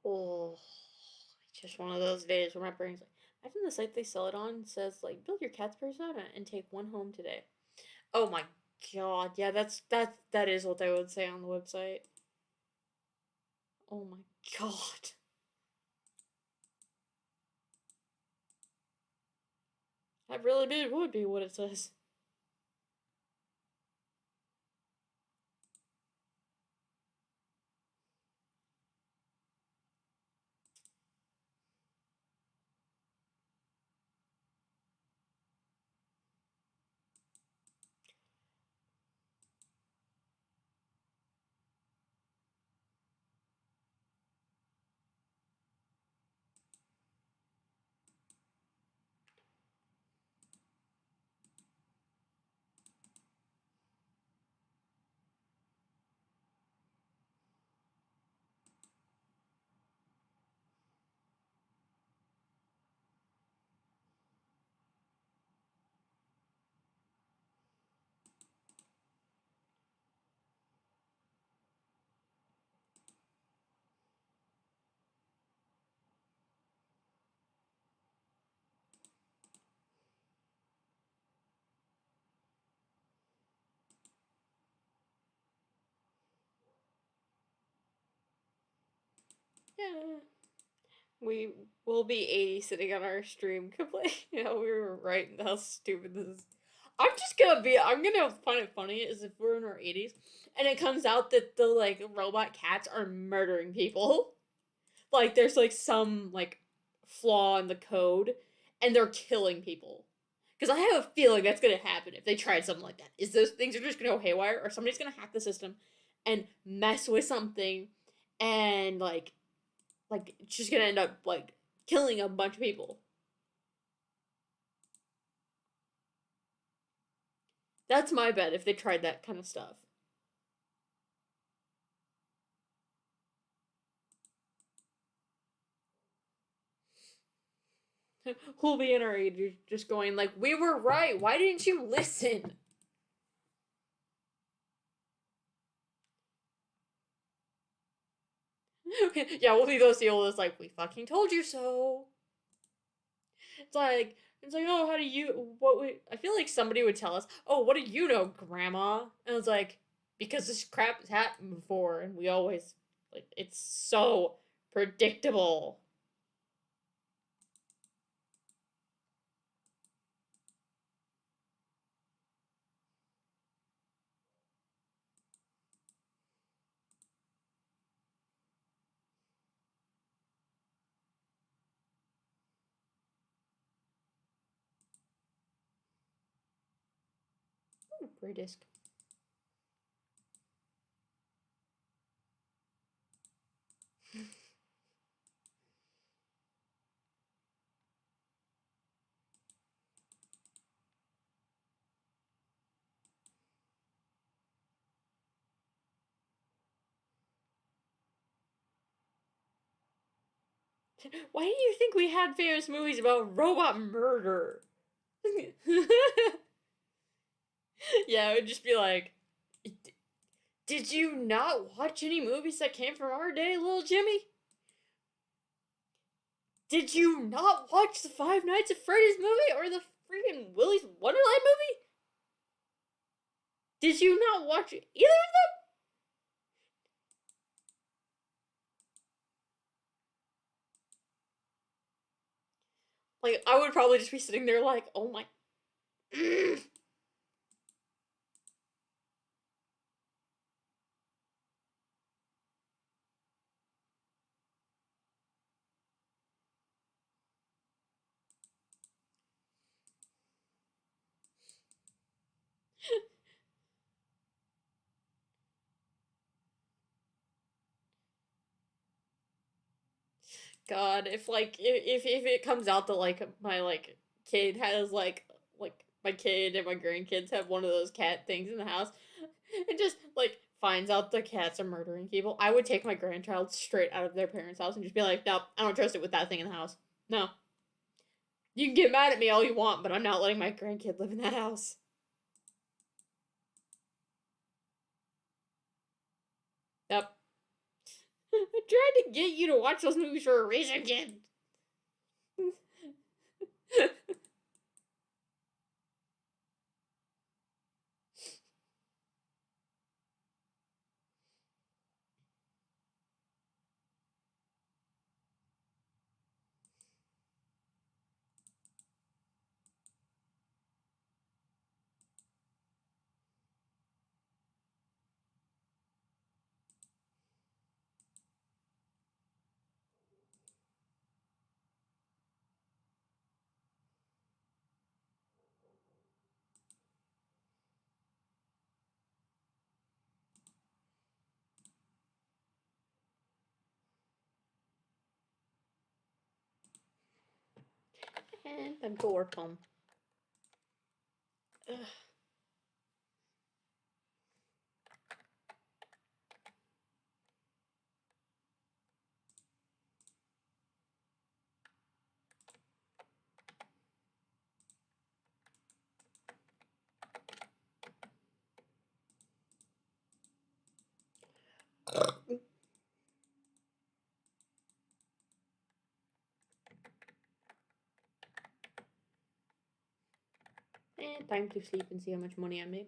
Oh, just one of those days where my brain's like, imagine the site they sell it on says like, build your cat's persona and take one home today. Oh my god, yeah, that is what they would say on the website. Oh my god. That really would be what it says. Yeah. We will be 80 sitting on our stream complaining how we were right and how stupid this is. I'm gonna find it funny is if we're in our 80s and it comes out that the like robot cats are murdering people. Like there's like some like flaw in the code and they're killing people. Because I have a feeling that's gonna happen if they tried something like that. Is those things are just gonna go haywire or somebody's gonna hack the system and mess with something and like she's gonna end up like killing a bunch of people. That's my bet if they tried that kind of stuff. Who'll be in our age just going like, we were right. Why didn't you listen? Yeah, we'll be those people that's like, we fucking told you so. It's like, oh, how do you? What? I feel like somebody would tell us, oh, what do you know, Grandma? And it's like, because this crap has happened before, and we always like it's so predictable. Ooh, gray disc. Why do you think we had famous movies about robot murder? Yeah, it would just be like, did you not watch any movies that came from our day, little Jimmy? Did you not watch the Five Nights at Freddy's movie or the freaking Willy's Wonderland movie? Did you not watch either of them? Like, I would probably just be sitting there like, oh my. God, if it comes out that like my like kid has like my kid and my grandkids have one of those cat things in the house, and just like finds out the cats are murdering people, I would take my grandchild straight out of their parents' house and just be like, nope, I don't trust it with that thing in the house. No, you can get mad at me all you want, but I'm not letting my grandkid live in that house. Yep. I tried to get you to watch those movies for a reason, kid. And I'm to work home. Ugh. And time to sleep and see how much money I made.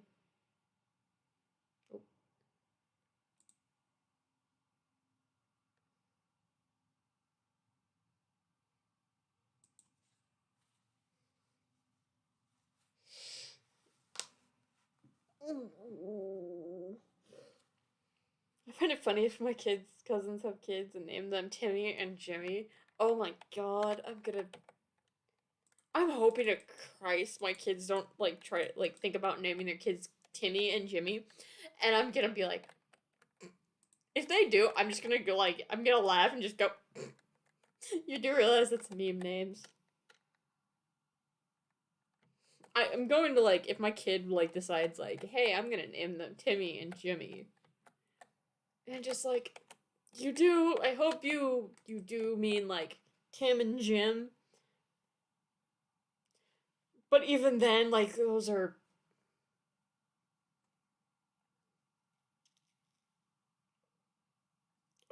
Oh. I find it funny if my cousins have kids and name them Timmy and Jimmy. Oh my god, I'm hoping to Christ my kids don't like try like think about naming their kids Timmy and Jimmy, and I'm gonna be like, if they do, I'm just gonna go like I'm gonna laugh and just go. You do realize that's meme names. I'm going to like if my kid like decides like, hey, I'm gonna name them Timmy and Jimmy, and just like, you do. I hope you do mean like Tim and Jim. But even then, like those are.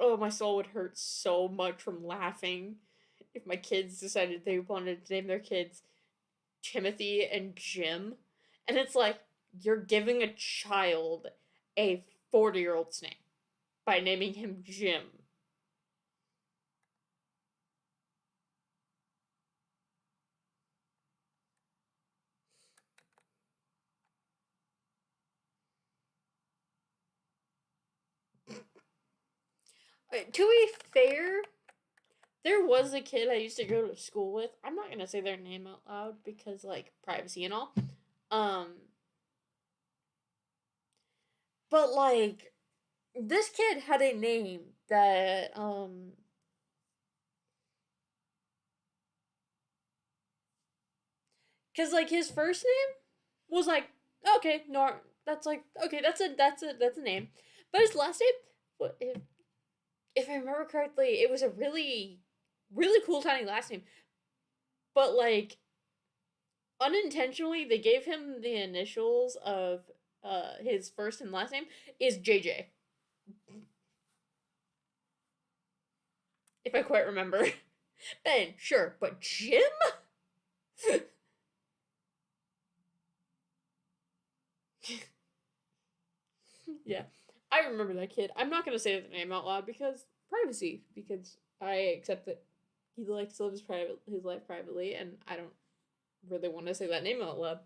Oh, my soul would hurt so much from laughing if my kids decided they wanted to name their kids Timothy and Jim. And it's like, you're giving a child a 40-year-old's name by naming him Jim. To be fair, there was a kid I used to go to school with. I'm not gonna say their name out loud because like privacy and all. Um, but like this kid had a name that cuz like his first name was like okay, no, that's like okay, that's a name. But his last name, what if I remember correctly, it was a really cool tiny last name. But like unintentionally they gave him the initials of his first and last name is JJ. If I quite remember. Ben, sure, but Jim? Yeah. I remember that kid. I'm not gonna say the name out loud because privacy, because I accept that he likes to live his life privately and I don't really want to say that name out loud.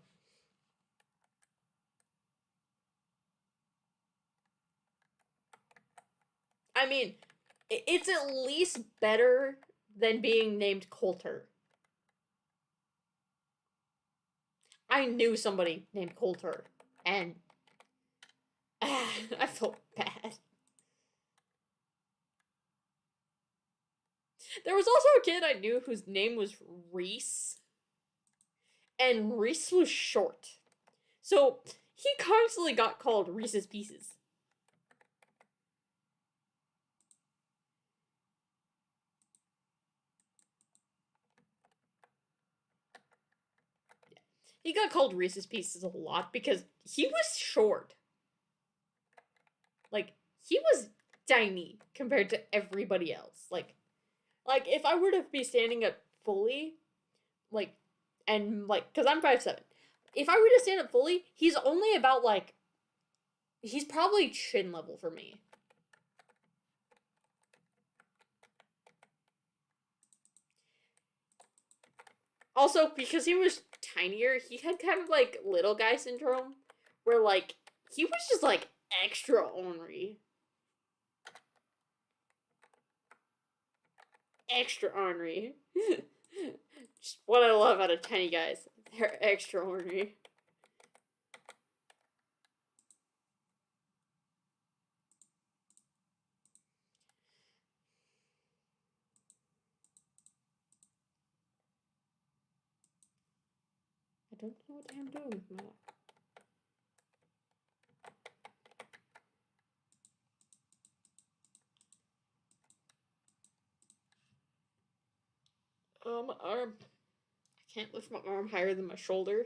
I mean, it's at least better than being named Coulter. I knew somebody named Coulter, and I felt bad. There was also a kid I knew whose name was Reese, and Reese was short. So he constantly got called Reese's Pieces. He got called Reese's Pieces a lot because he was short. Like, he was tiny compared to everybody else. Like if I were to be standing up fully, like, and like, cause I'm 5'7", if I were to stand up fully, he's only about like, he's probably chin level for me. Also, because he was tinier, he had kind of like little guy syndrome, where like he was just like extra ornery. Extra ornery. Just what I love out of tiny guys. They're extra ornery. I don't know what I'm doing with my life. My arm. I can't lift my arm higher than my shoulder.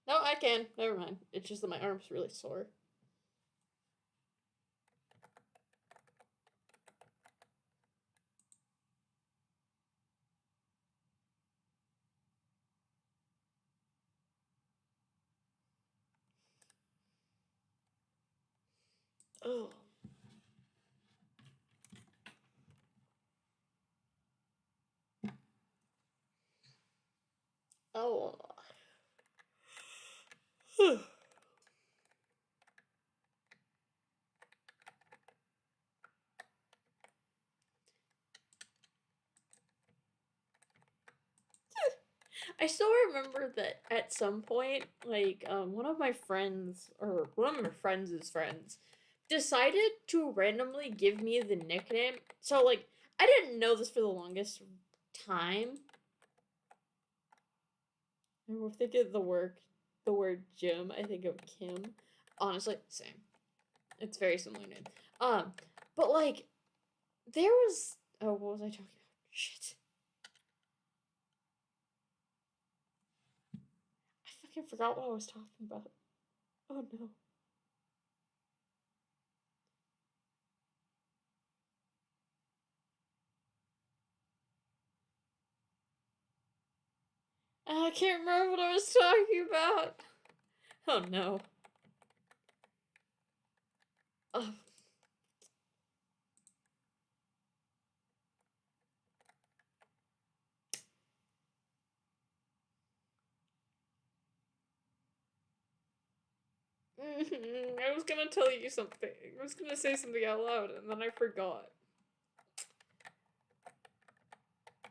No, I can. Never mind. It's just that my arm's really sore. Oh. Oh. I still remember that at some point, like, one of my friends, or one of my friends' friends, decided to randomly give me the nickname. So, like, I didn't know this for the longest time. I will think of the word Jim. I think of Kim. Honestly, same. It's very similar name. Um, but like, there was. Oh, what was I talking about? Shit. I fucking forgot what I was talking about. Oh no. I can't remember what I was talking about. Oh no. Oh. I was gonna tell you something. I was gonna say something out loud and then I forgot.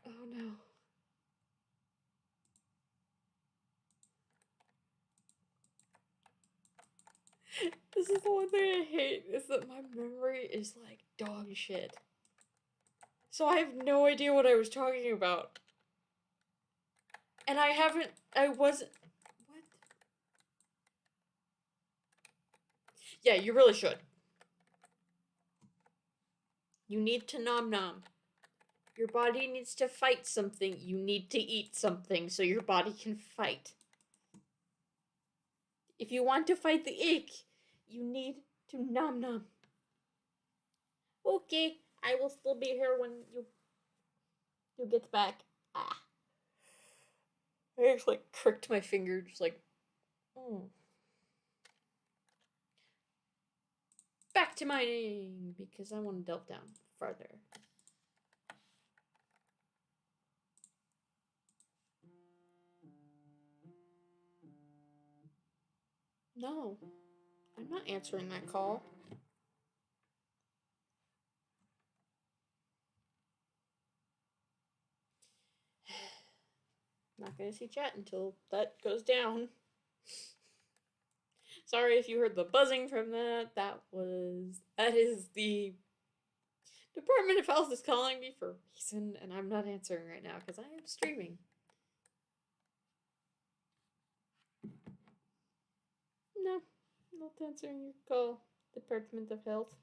Oh no. This is the one thing I hate, is that my memory is like dog shit. So I have no idea what I was talking about. And I wasn't. What? Yeah, you really should. You need to nom nom. Your body needs to fight something. You need to eat something so your body can fight. If you want to fight the ick, you need to nom nom. Okay, I will still be here when you get back. Ah. I actually cricked my finger, just like, mm. Back to mining, because I want to delve down farther. No, I'm not answering that call. Not gonna see chat until that goes down. Sorry if you heard the buzzing from that. That is the Department of Health is calling me for a reason, and I'm not answering right now because I am streaming. No, not answering your call, Department of Health.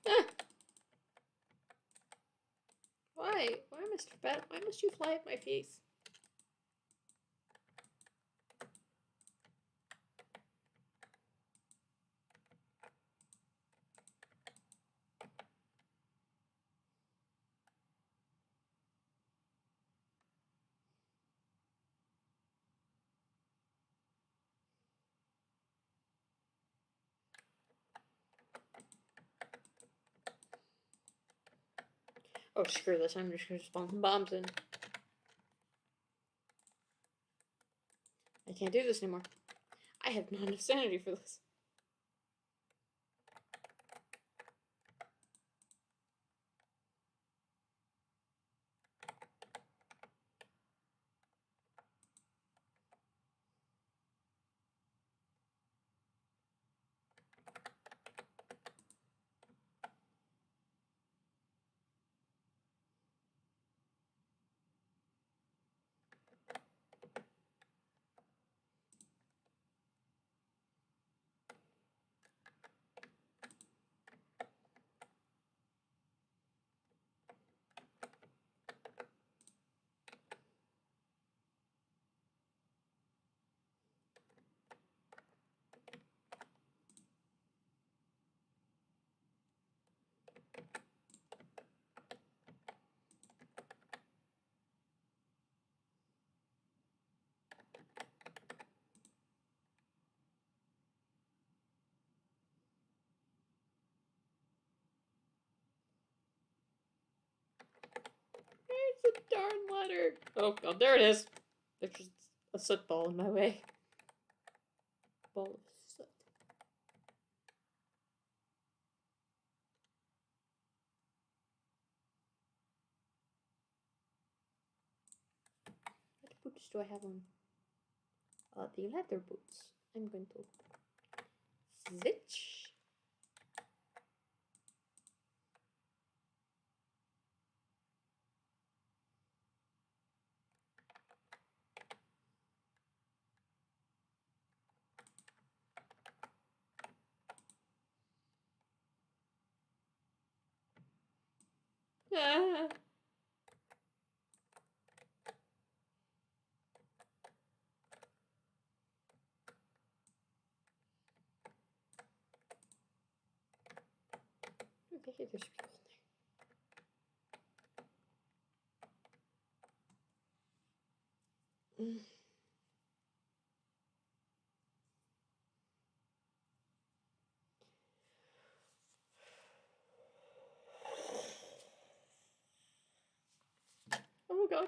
Ah! Why? Why, Mr. Bat? Why must you fly at my face? Oh, screw this. I'm just gonna spawn some bombs in. I can't do this anymore. I have not enough sanity for this. Where's the darn ladder? Oh, God, there it is. There's just a soot ball in my way. Ball of soot. What boots do I have on? The leather boots. I'm going to switch. Ah. Okay, there's people in there. Oh, God.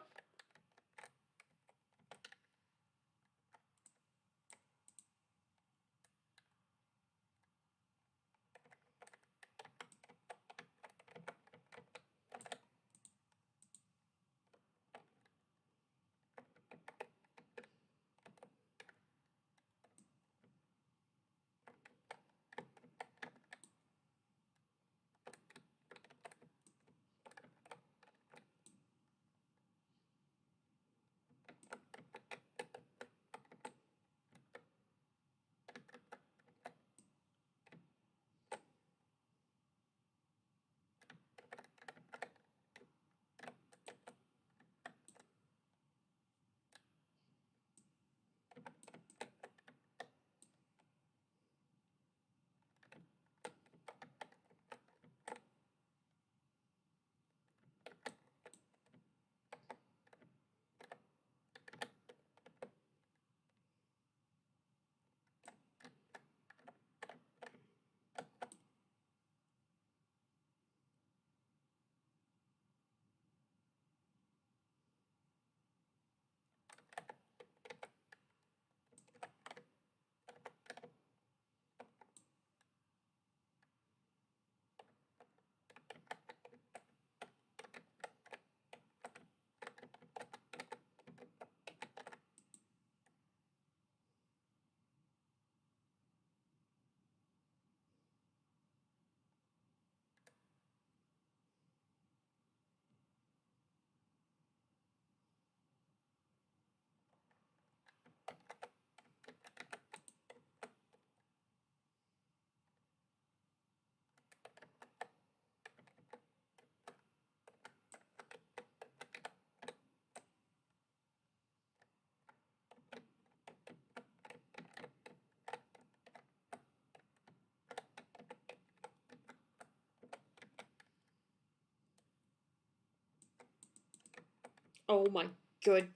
Oh my good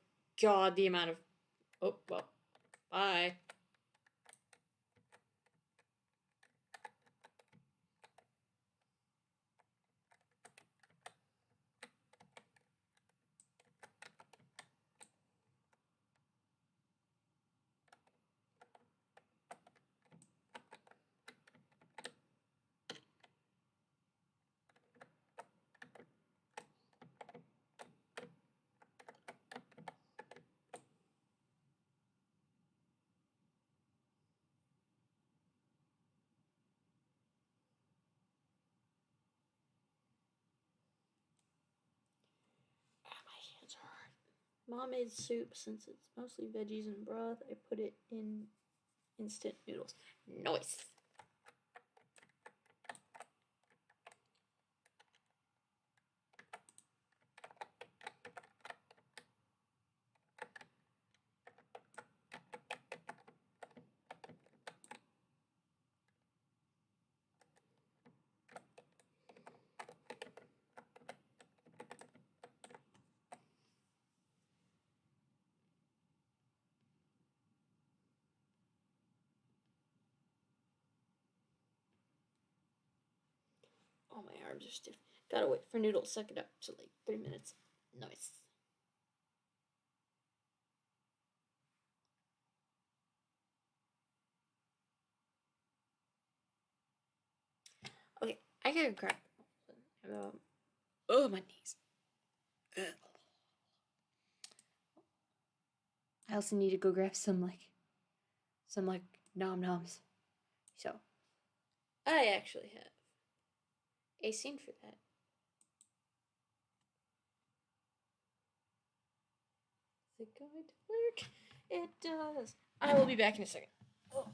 god, the amount of. Oh, well. Bye. Ah, my hands are hard. Mom made soup. Since it's mostly veggies and broth, I put it in instant noodles. Nice. Oh, my arms are stiff. Gotta wait for noodles. Suck it up to like 3 minutes. Nice. Okay, I gotta grab. Oh, my knees. Ugh. I also need to go grab some nom noms. So, I actually have a scene for that. Is it going to work? It does. I will be back in a second. Oh.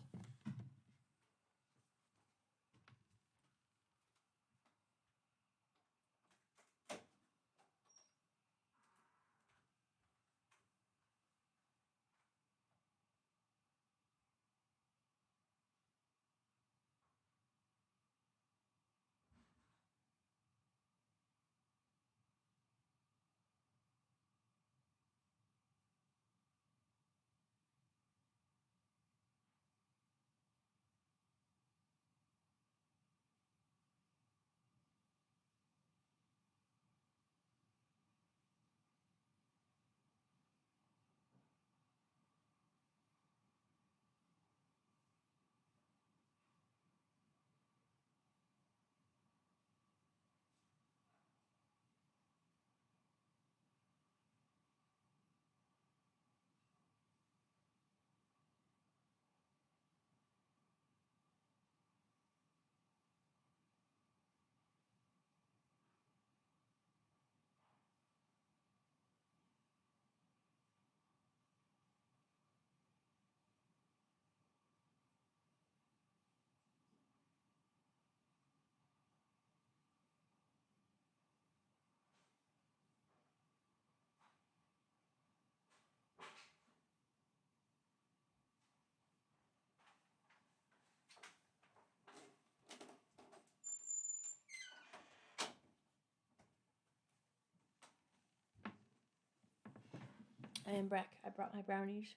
I am back. I brought my brownies.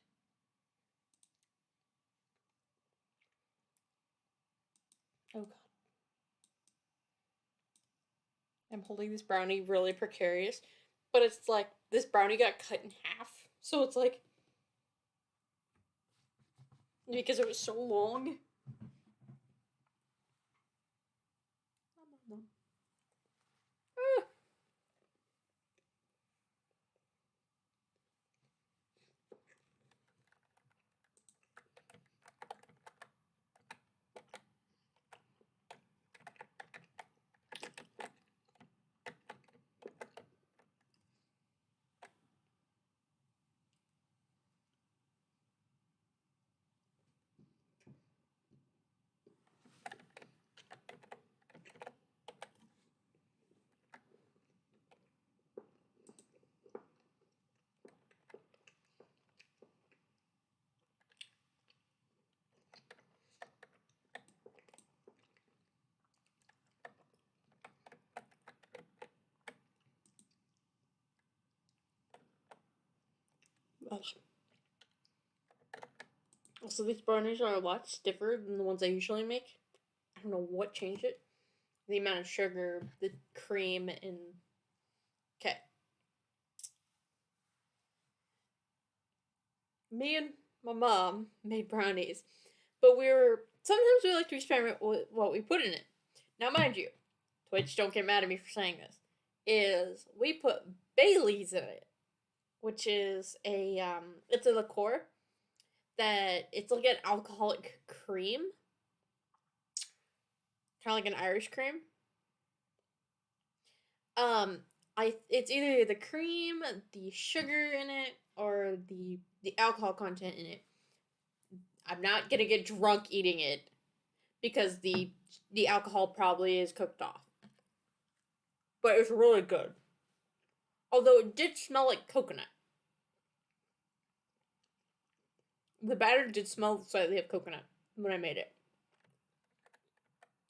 Oh god. I'm holding this brownie really precarious, but it's like this brownie got cut in half. So it's like because it was so long. Also, these brownies are a lot stiffer than the ones I usually make. I don't know what changed it. The amount of sugar, the cream, and. Okay. Me and my mom made brownies, but sometimes we like to experiment with what we put in it. Now, mind you, Twitch, don't get mad at me for saying this, is we put Bailey's in it, which is it's a liqueur that it's like an alcoholic cream, kind of like an Irish cream. Um, it's either the cream, the sugar in it, or the alcohol content in it. I'm not gonna get drunk eating it because the alcohol probably is cooked off. But it's really good. Although it did smell like coconut. The batter did smell slightly of coconut when I made it.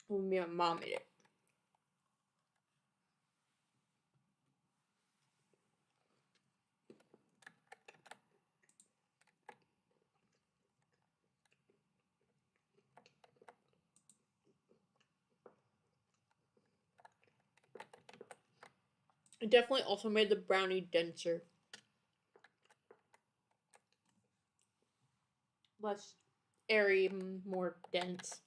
When my mom made it. It definitely also made the brownie denser. Less airy, more dense.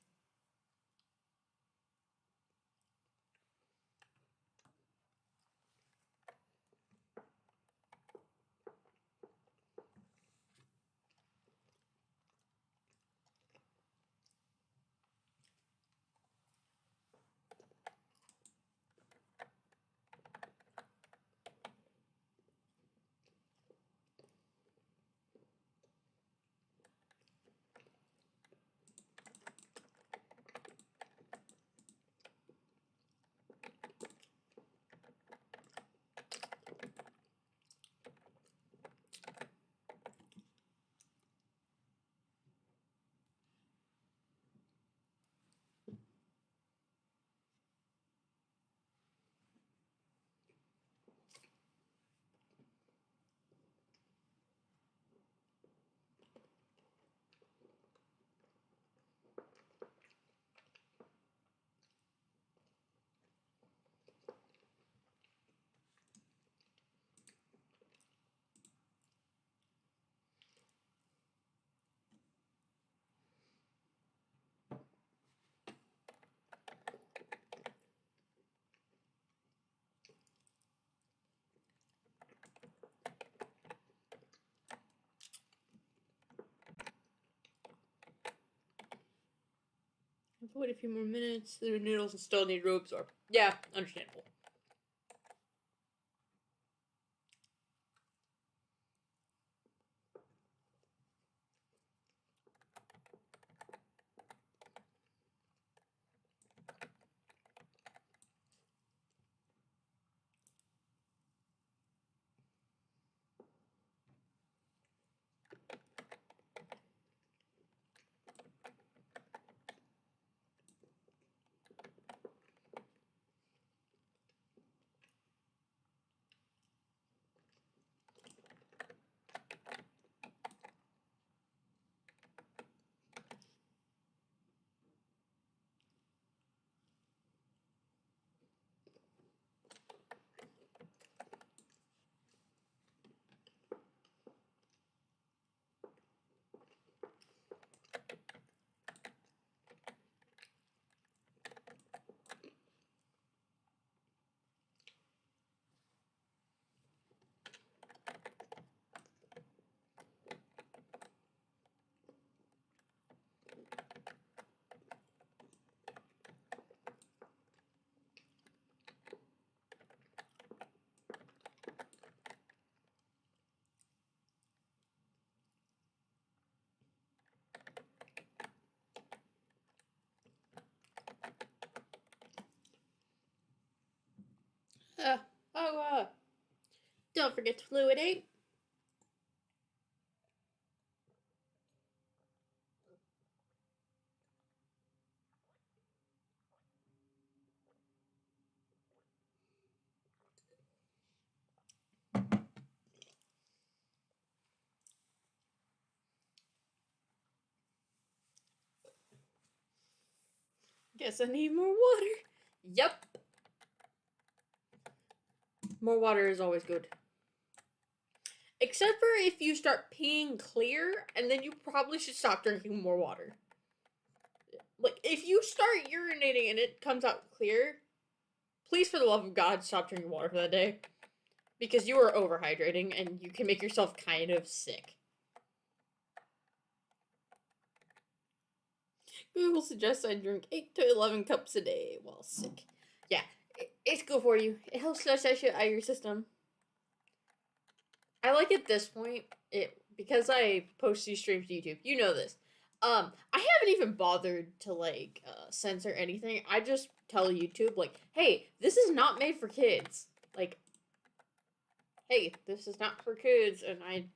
Let's wait a few more minutes. The noodles still need room absorb. Yeah, understandable. Uh, oh, don't forget to fluidate. Guess I need more water. Yep. More water is always good. Except for if you start peeing clear, and then you probably should stop drinking more water. Like, if you start urinating and it comes out clear, please, for the love of God, stop drinking water for that day. Because you are overhydrating and you can make yourself kind of sick. Google suggests I drink 8 to 11 cups a day while sick. Yeah, it's good for you. It helps flush that shit out of your system. I like at this point, because I post these streams to YouTube, you know this. I haven't even bothered to like censor anything. I just tell YouTube like, hey, this is not made for kids. Like, hey, this is not for kids, and I'm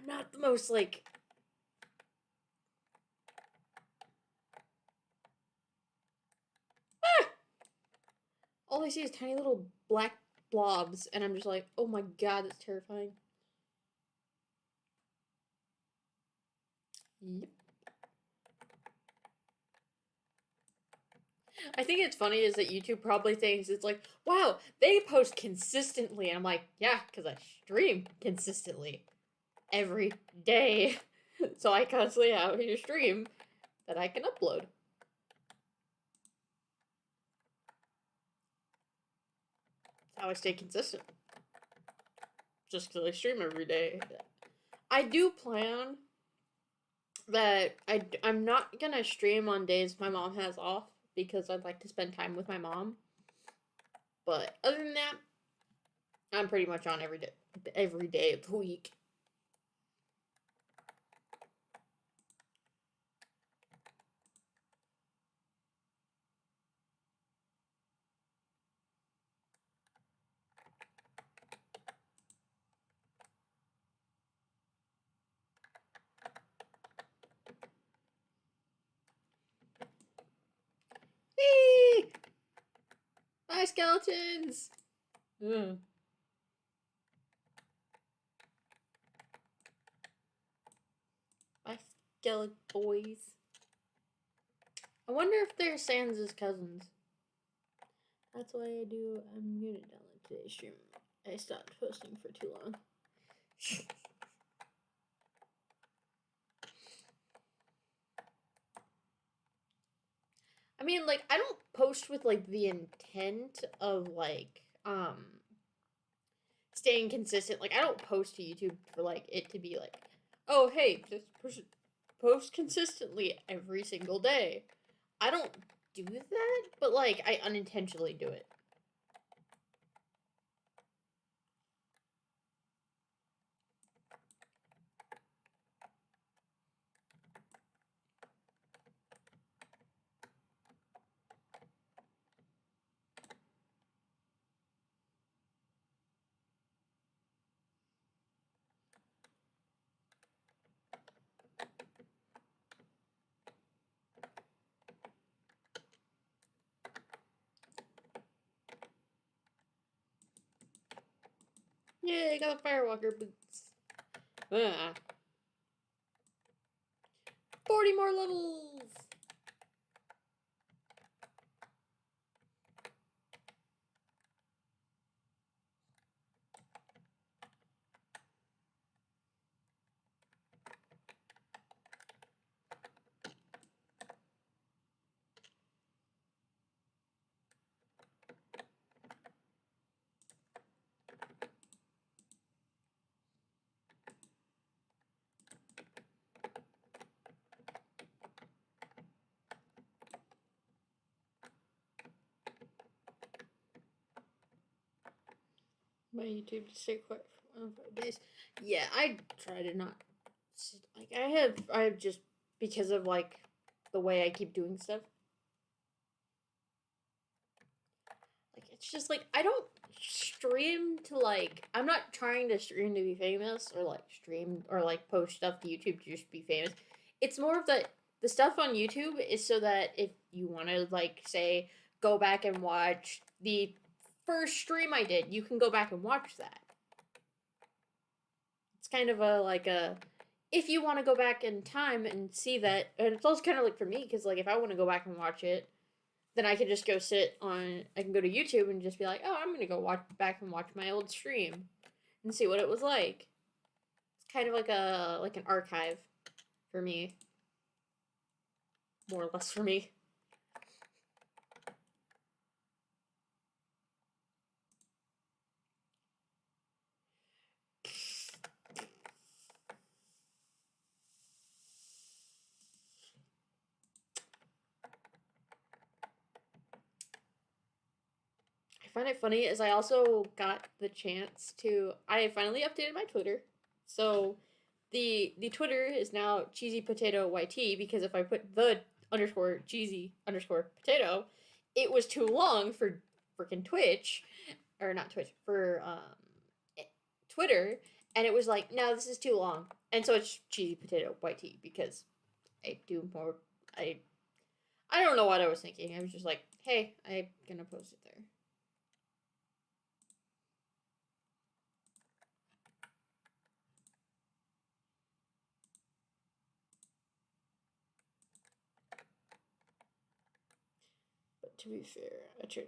not the most like. Ah! All I see is tiny little black blobs, and I'm just like, oh my god, that's terrifying. Yep. I think it's funny is that YouTube probably thinks it's like, wow, they post consistently. And I'm like, yeah, because I stream consistently every day. So I constantly have a stream that I can upload. That's how I stay consistent. Just because I stream every day. I do plan that I'm not going to stream on days my mom has off because I'd like to spend time with my mom. But other than that, I'm pretty much on every day of the week. Whee! Bye, skeletons! Mm. Bye, skeleton boys. I wonder if they're Sans' cousins. That's why I'm gonna download today's stream. I stopped posting for too long. I mean, like, I don't post with, like, the intent of, like, staying consistent. Like, I don't post to YouTube for, like, it to be like, oh, hey, just post consistently every single day. I don't do that, but, like, I unintentionally do it. Yay, I got the Firewalker boots. 40 more levels! My YouTube to stay quiet for 5 days. Yeah, I try to not. Like, I have just, because of, like, the way I keep doing stuff. Like, it's just, like, I don't stream to, like, I'm not trying to stream to be famous, or, like, stream, or, like, post stuff to YouTube to just be famous. It's more of the stuff on YouTube is so that if you want to, like, say, go back and watch the first stream I did, you can go back and watch that. It's kind of a, like, a if you want to go back in time and see that, and it's also kind of like for me, because like if I want to go back and watch it, then I can just go sit on. I can go to YouTube and just be like, oh, I'm gonna go watch back and watch my old stream and see what it was like. It's kind of like an archive for me, more or less for me. I find it funny is I also got the chance to. I finally updated my Twitter, so the Twitter is now cheesy potato yt because if I put the underscore cheesy underscore potato, it was too long for freaking Twitch, or not Twitch for Twitter, and it was like no, this is too long, and so it's cheesy potato yt because I do more. I I don't know what I was thinking. I was just like, hey, I'm gonna post it there. But to be fair, I tried.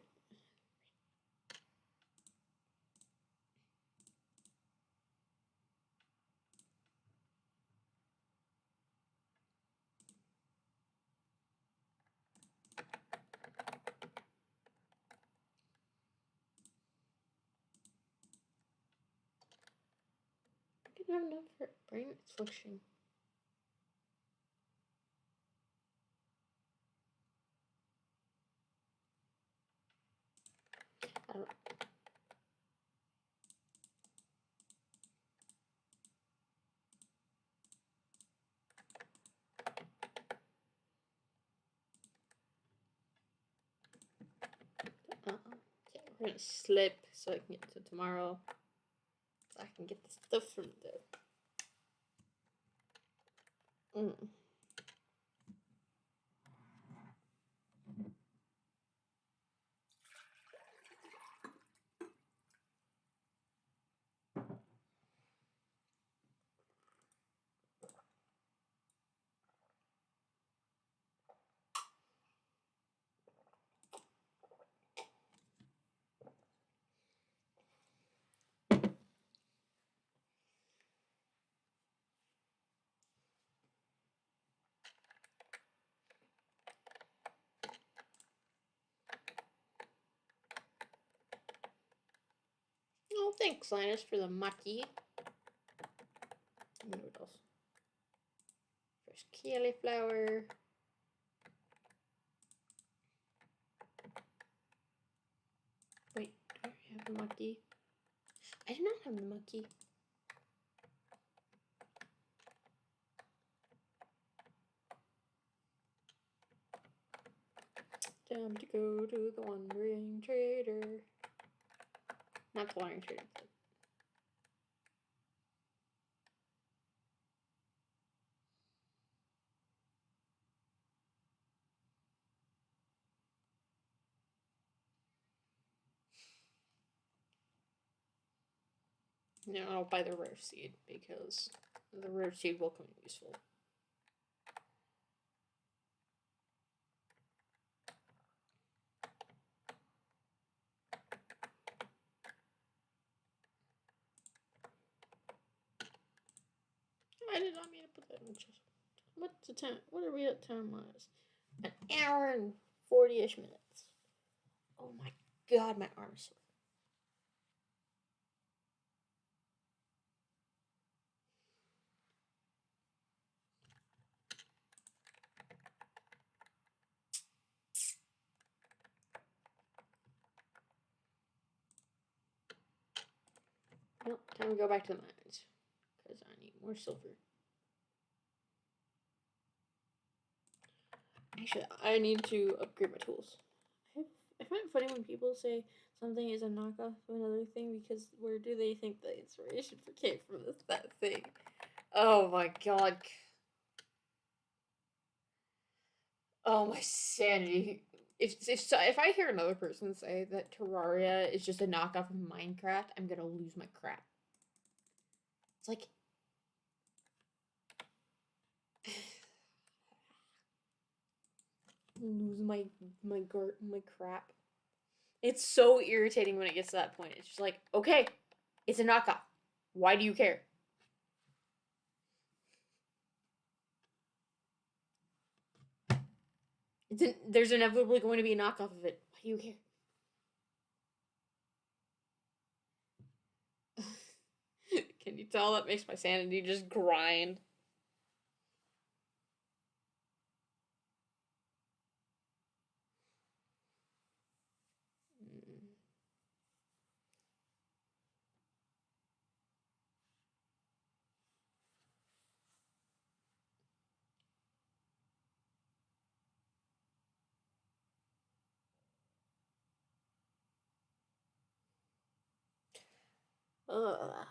I didn't have enough for brain affliction. I don't. Okay, we're gonna slip so I can get to tomorrow. So I can get the stuff from there. Oh, thanks, Linus, for the maki. Noodles. Fresh cauliflower. Wait, do I have the maki? I do not have the maki. Time to go to the Wandering Trader. Not the Wandering Trader. No, I'll buy the rare seed because the rare seed will come in useful. I did not mean to put that in the chest. What's the time? What are we at time wise? An hour and 40-ish minutes. Oh my god, my arm's sore. Well, time to go back to the mines. Because I need more silver. Actually, I need to upgrade my tools. I find it funny when people say something is a knockoff of another thing because where do they think the inspiration came from that thing? Oh my god. Oh my sanity. If I hear another person say that Terraria is just a knockoff of Minecraft, I'm gonna lose my crap. It's like lose my crap. It's so irritating when it gets to that point. It's just like, okay, it's a knockoff. Why do you care? There's inevitably going to be a knockoff of it. Why do you care? Can you tell that makes my sanity just grind? Ugh.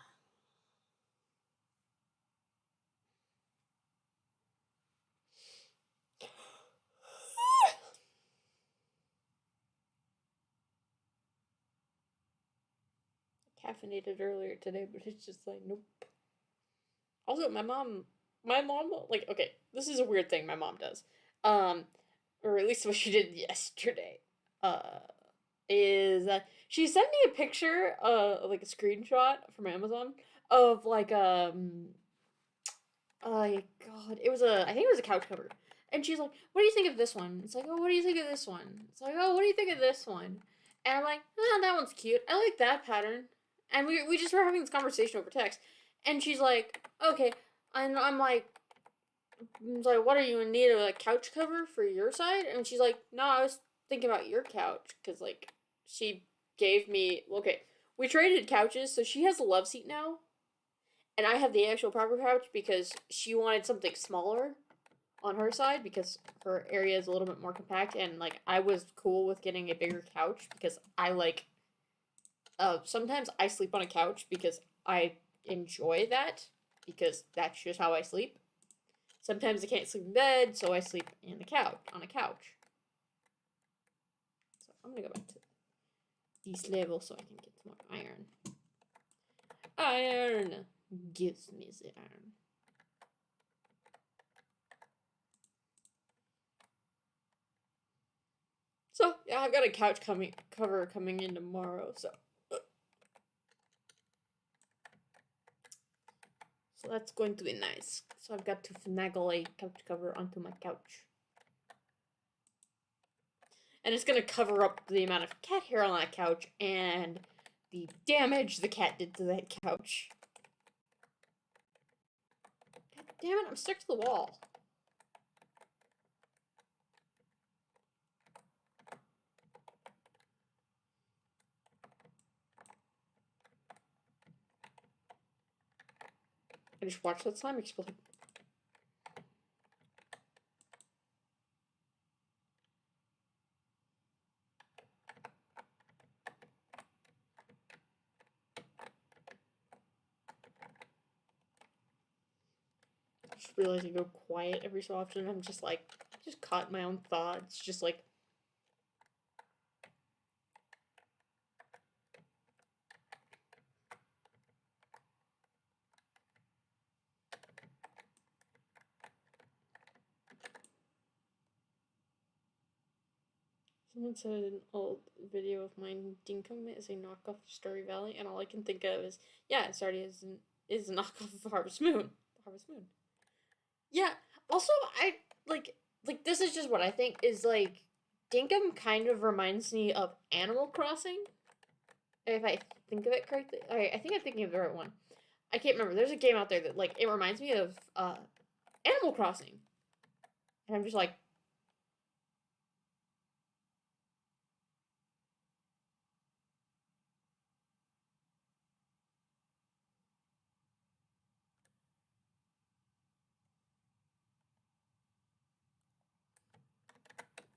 Caffeinated earlier today, but it's just like, nope. Also, my mom, like, okay, this is a weird thing my mom does. Um, or at least what she did yesterday. Uh, is she sent me a picture, like a screenshot from Amazon of like oh god, I think it was a couch cover, and she's like, "What do you think of this one?" It's like, "Oh, what do you think of this one?" It's like, "Oh, what do you think of this one?" And I'm like, "Oh, that one's cute. I like that pattern." And we just were having this conversation over text, and she's like, "Okay," and I'm like, "What are you in need of a couch cover for your side?" And she's like, "No, I was thinking about your couch because like she gave me okay." We traded couches, so she has a love seat now, and I have the actual proper couch because she wanted something smaller on her side because her area is a little bit more compact, and like I was cool with getting a bigger couch because I like sometimes I sleep on a couch because I enjoy that because that's just how I sleep. Sometimes I can't sleep in bed, so I sleep in the couch on a couch. So I'm gonna go back to this level so I can get some more iron. Iron gives me the iron. So yeah, I've got a couch cover coming in tomorrow. So that's going to be nice. So I've got to finagle a couch cover onto my couch. And it's gonna cover up the amount of cat hair on that couch and the damage the cat did to that couch. God damn it, I'm stuck to the wall. I just watched that slime explode. I just realized I go quiet every so often. I'm just like, just caught in my own thoughts. Just like, someone said an old video of mine, Dinkum is a knockoff of Stardew Valley, and all I can think of is, yeah, Stardew is a knockoff of Harvest Moon. Harvest Moon. Yeah. Also, I like this is just what I think is like Dinkum kind of reminds me of Animal Crossing. If I think of it correctly. I think I'm thinking of the right one. I can't remember. There's a game out there that like it reminds me of Animal Crossing. And I'm just like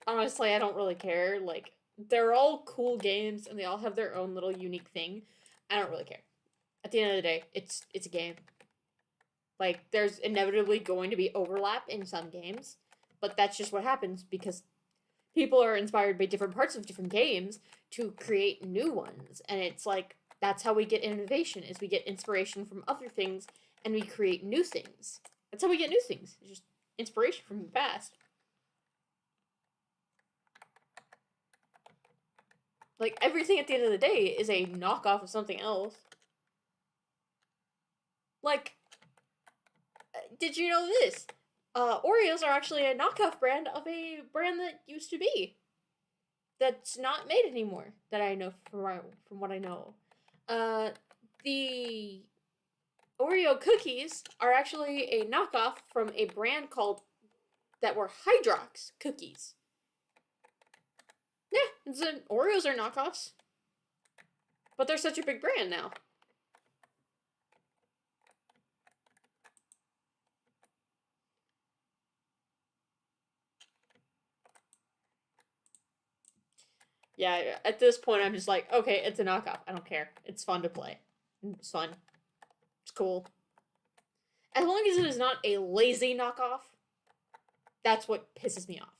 honestly, I don't really care. Like they're all cool games and they all have their own little unique thing. I don't really care. At the end of the day, it's a game. Like there's inevitably going to be overlap in some games, but that's just what happens because people are inspired by different parts of different games to create new ones. And it's like that's how we get innovation is we get inspiration from other things and we create new things. That's how we get new things. It's just inspiration from the past. Like, everything at the end of the day is a knockoff of something else. Like, did you know this? Oreos are actually a knockoff brand of a brand that used to be. That's not made anymore, that I know from what I know. The Oreo cookies are actually a knockoff from a brand called that were Hydrox cookies. Yeah, Oreos are knockoffs, but they're such a big brand now. Yeah, at this point, I'm just like, okay, it's a knockoff. I don't care. It's fun to play. It's fun. It's cool. As long as it is not a lazy knockoff, that's what pisses me off.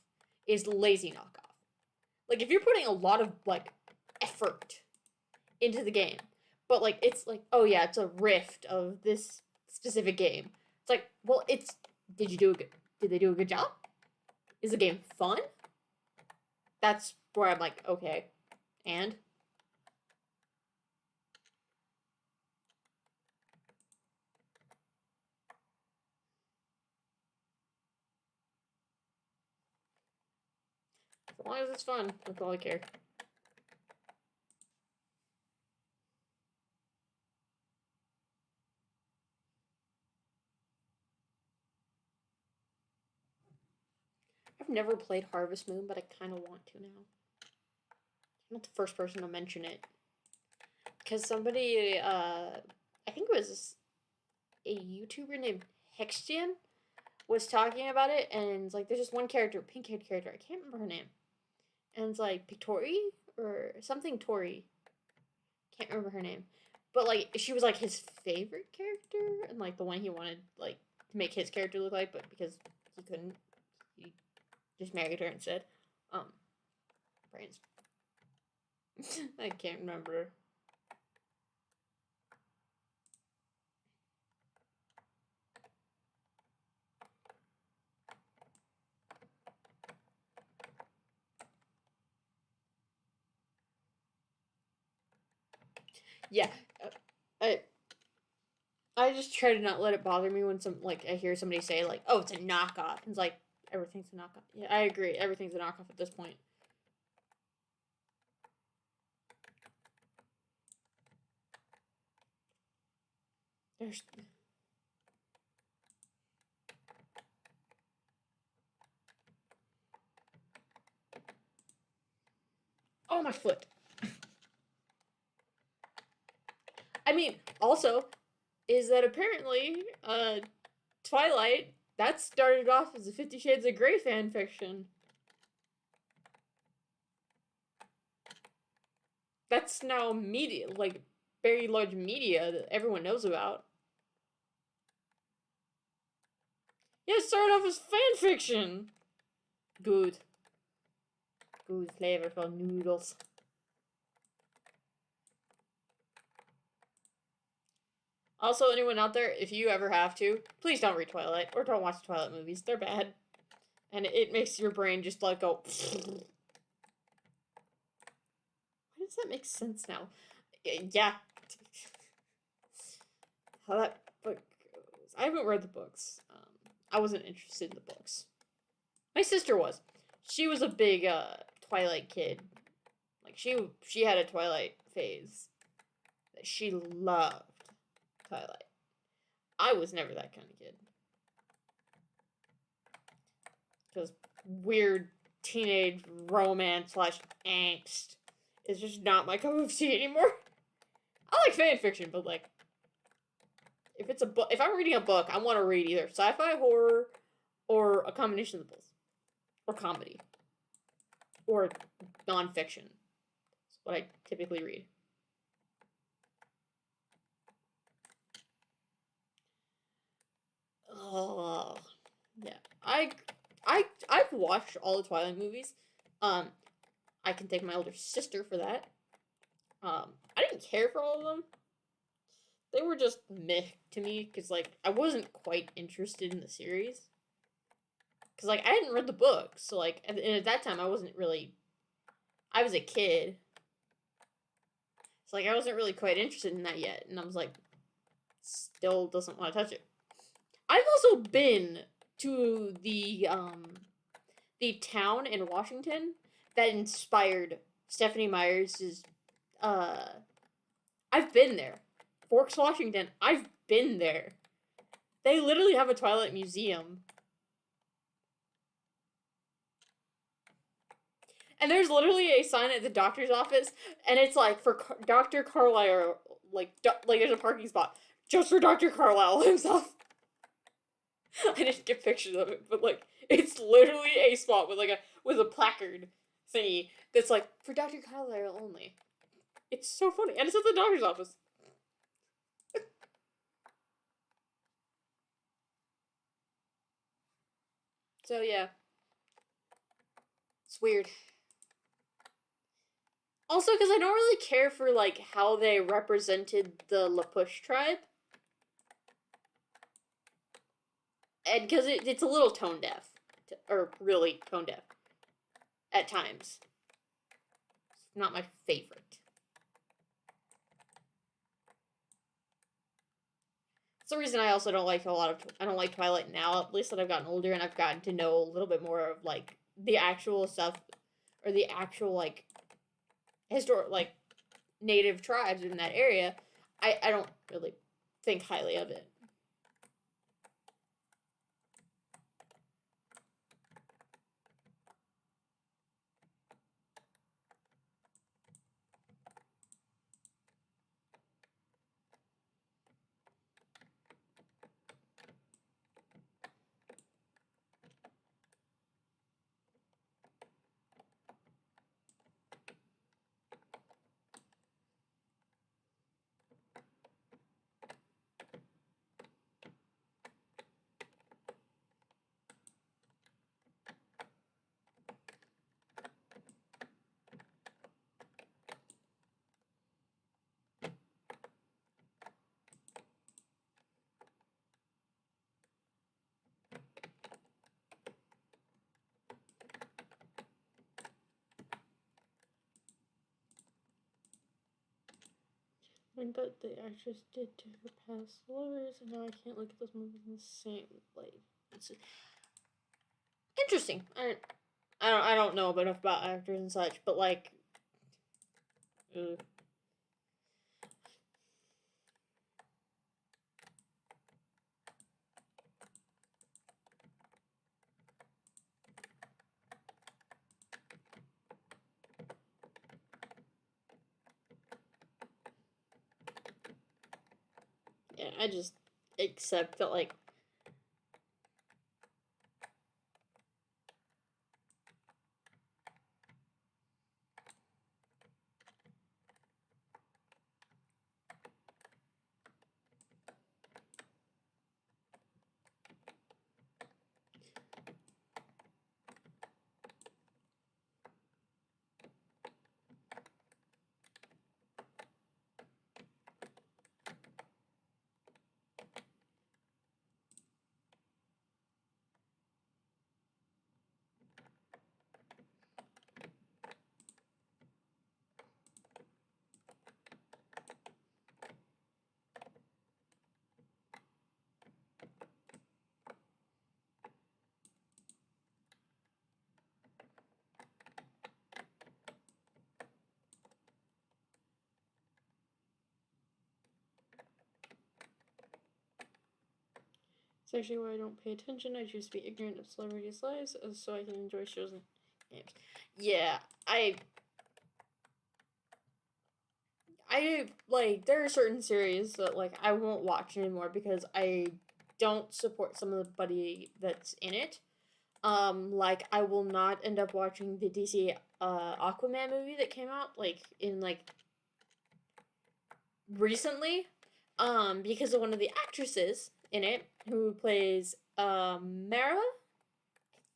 Is lazy knockoff. Like, if you're putting a lot of, like, effort into the game, but, like, it's like, oh yeah, it's a rift of this specific game. It's like, well, it's, did they do a good job? Is the game fun? That's where I'm like, okay, and? As long as it's fun, that's all I care. I've never played Harvest Moon, but I kind of want to now. I'm not the first person to mention it. Because somebody, I think it was a YouTuber named Hextian, was talking about it, and it's like, there's just one character, pink-haired character, I can't remember her name. And it's like, Pictori? Or something Tori. Can't remember her name. But, like, she was, like, his favorite character, and, like, the one he wanted, like, to make his character look like, but because he couldn't, he just married her instead. Brains. I can't remember. Yeah, I I just try to not let it bother me when I hear somebody say like, "Oh, it's a knockoff." It's like everything's a knockoff. Yeah, I agree. Everything's a knockoff at this point. There's oh my foot. I mean, also is that apparently Twilight that started off as a 50 Shades of Grey fan fiction. That's now media, like very large media that everyone knows about. Yeah, it started off as fan fiction. Good. Good flavorful noodles. Also, anyone out there, if you ever have to, please don't read Twilight or don't watch the Twilight movies. They're bad. And it makes your brain just like go. Why does that make sense now? Yeah. How that book goes. I haven't read the books. I wasn't interested in the books. My sister was. She was a big Twilight kid. Like she had a Twilight phase. She loved Twilight. I was never that kind of kid. Because weird teenage romance slash angst is just not my cup of tea anymore. I like fan fiction, but like, if it's a book, if I'm reading a book, I want to read either sci-fi, horror, or a combination of both, or comedy, or nonfiction. That's what I typically read. Oh, yeah. I've watched all the Twilight movies. Um, I can thank my older sister for that. I didn't care for all of them. They were just meh to me because like I wasn't quite interested in the series. Because like I hadn't read the books, so like at that time I wasn't really. I was a kid, It's like I wasn't really quite interested in that yet, and I was like, still doesn't want to touch it. I've also been to the town in Washington that inspired Stephanie Meyer's. Uh, I've been there, Forks, Washington. I've been there. They literally have a Twilight museum. And there's literally a sign at the doctor's office, and it's like for Dr. Carlisle, like there's a parking spot just for Dr. Carlisle himself. I didn't get pictures of it, but like it's literally a spot with a placard thingy that's like for Dr. Carlisle only. It's so funny, and it's at the doctor's office. So yeah, it's weird. Also, because I don't really care for like how they represented the Lapush tribe, and because it's a little tone deaf, or really tone deaf at times. It's not my favorite. It's the reason I also don't like I don't like Twilight now. At least that I've gotten older and I've gotten to know a little bit more of like the actual stuff, or the actual like historic like native tribes in that area. I don't really think highly of it. I bet the actress did to her past lovers, and now I can't look at those movies in the same light. It's interesting. I don't know enough about actors and such, but like, ugh. Yeah, I just accept that like it's actually why I don't pay attention. I choose to be ignorant of celebrities' lives so I can enjoy shows and games. Yeah, I like there are certain series that like I won't watch anymore because I don't support some of the buddy that's in it. Like I will not end up watching the DC Aquaman movie that came out like in like recently, because of one of the actresses in it who plays Mara, I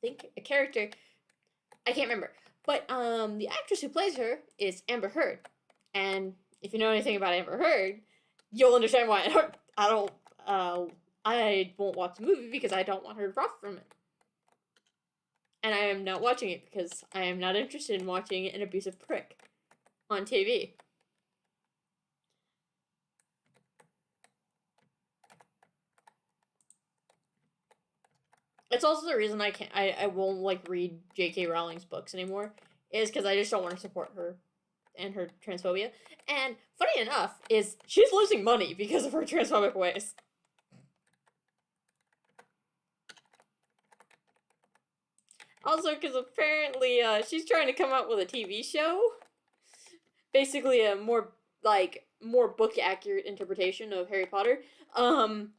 think a character I can't remember, but the actress who plays her is Amber Heard, and if you know anything about Amber Heard, you'll understand why I won't watch the movie because I don't want her to profit from it. And I am not watching it because I am not interested in watching an abusive prick on TV. It's also the reason I won't like read J.K. Rowling's books anymore, is because I just don't want to support her and her transphobia. And funny enough, is she's losing money because of her transphobic ways. Also, because apparently she's trying to come out with a TV show, basically a more book accurate interpretation of Harry Potter. Um,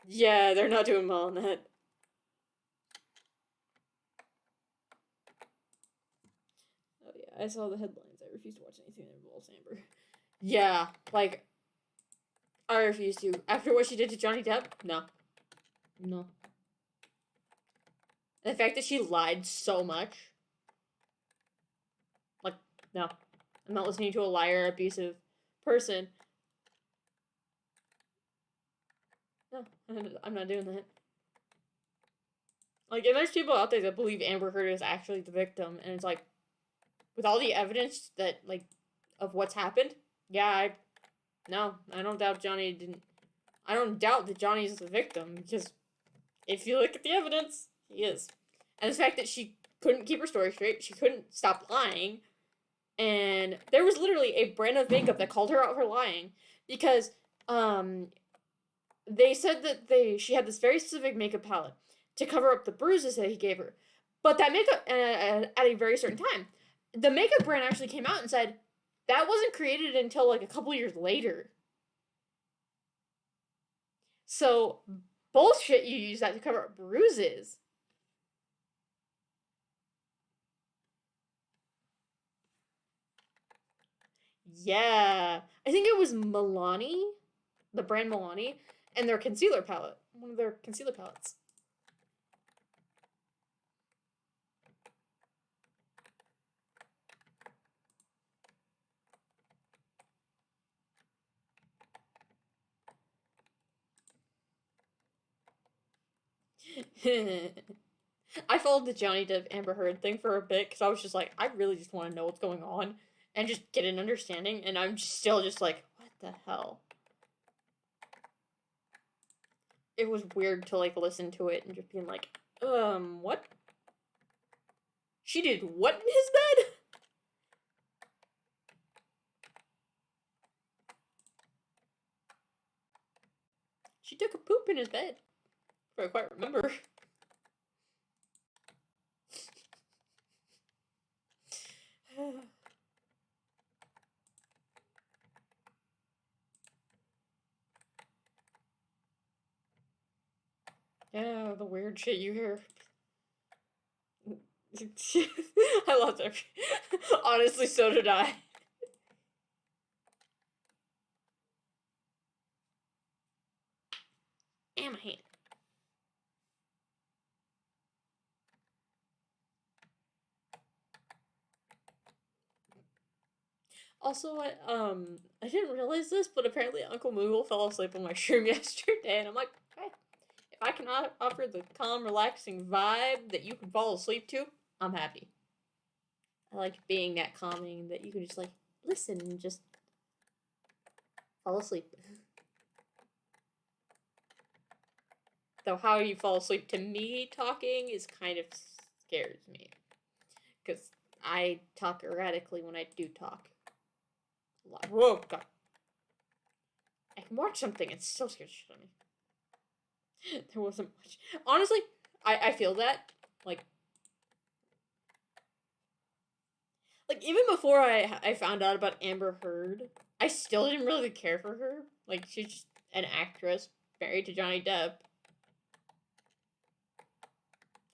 yeah, they're not doing well on that. Oh yeah, I saw the headlines. I refuse to watch anything that involves Amber. Yeah, like I refuse to. After what she did to Johnny Depp, no, no. And the fact that she lied so much, like, no, I'm not listening to a liar, abusive person. No, I'm not doing that. Like, and there's people out there that believe Amber Heard is actually the victim, and it's like, with all the evidence that, like, of what's happened, yeah, no, I don't doubt Johnny didn't. I don't doubt that Johnny's the victim, because if you look at the evidence, he is. And the fact that she couldn't keep her story straight, she couldn't stop lying, and there was literally a brand of makeup that called her out for lying, because, they said that she had this very specific makeup palette to cover up the bruises that he gave her. But that makeup, at a very certain time, the makeup brand actually came out and said that wasn't created until like a couple years later. So, bullshit, you use that to cover up bruises. Yeah. I think it was Milani, the brand Milani, and their concealer palette. One of their concealer palettes. I followed the Johnny Depp Amber Heard thing for a bit because I was just like, I really just want to know what's going on and just get an understanding. And I'm still just like, what the hell? It was weird to like listen to it and just being like, what? She did what in his bed? She took a poop in his bed. If I quite remember. Yeah, the weird shit you hear. I loved it. Honestly, so did I. And my hand. Also, I didn't realize this, but apparently Uncle Moogle fell asleep on my stream yesterday, and I'm like, hey, if I can offer the calm, relaxing vibe that you can fall asleep to, I'm happy. I like being that calming that you can just like listen and just fall asleep. Though how you fall asleep to me talking is kind of scares me, because I talk erratically when I do talk. A lot. Whoa, God. I can watch something and still scare shit on me. There wasn't much. Honestly, I feel that. Like even before I found out about Amber Heard, I still didn't really care for her. Like she's just an actress married to Johnny Depp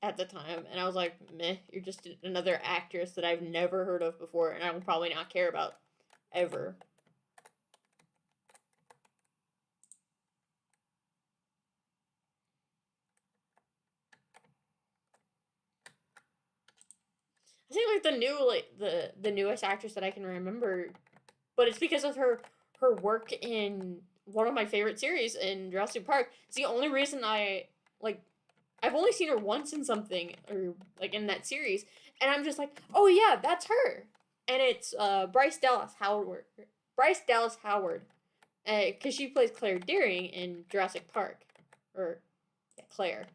at the time, and I was like, meh, you're just another actress that I've never heard of before, and I will probably not care about ever. I think like the newest actress that I can remember, but it's because of her work in one of my favorite series in Jurassic Park. It's the only reason like I've only seen her once in something or like in that series, and I'm just like, oh yeah, that's her, and it's Bryce Dallas Howard. Bryce Dallas Howard, because she plays Claire Deering in Jurassic Park, or yeah, Claire.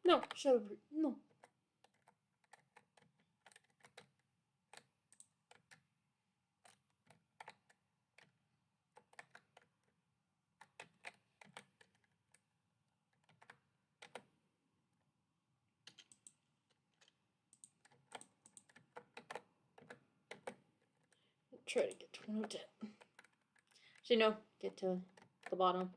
No, shut up. No. Try to get to 110. So, no, get to the bottom.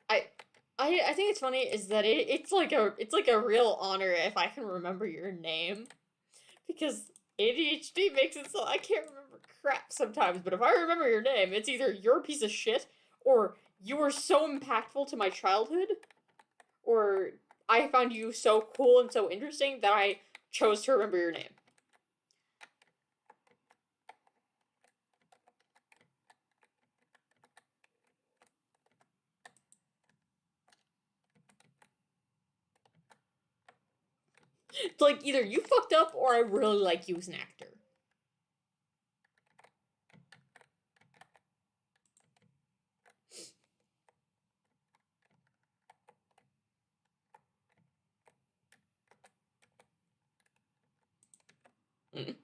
I I think it's funny is that it's like a real honor if I can remember your name, because ADHD makes it so I can't remember crap sometimes. But if I remember your name, it's either you're a piece of shit, or you were so impactful to my childhood, or I found you so cool and so interesting that I chose to remember your name. It's like either you fucked up or I really like you as an actor. Mm.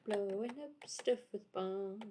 Blowing up stuff with bombs.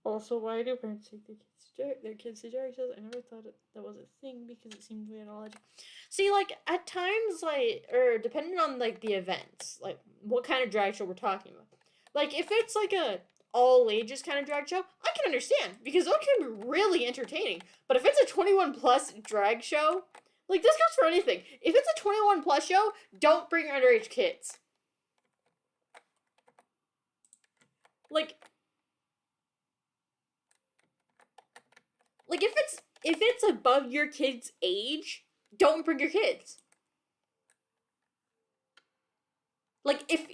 Also, why do parents take their kids to drag shows? I never thought that was a thing because it seemed weird logic. See, like at times, like or depending on like the events, like what kind of drag show we're talking about. Like if it's like a all ages kind of drag show, I can understand because those can be really entertaining. But if it's a 21 plus drag show, like this goes for anything. If it's a 21 plus show, don't bring underage kids. Like if it's above your kid's age, don't bring your kids. Like if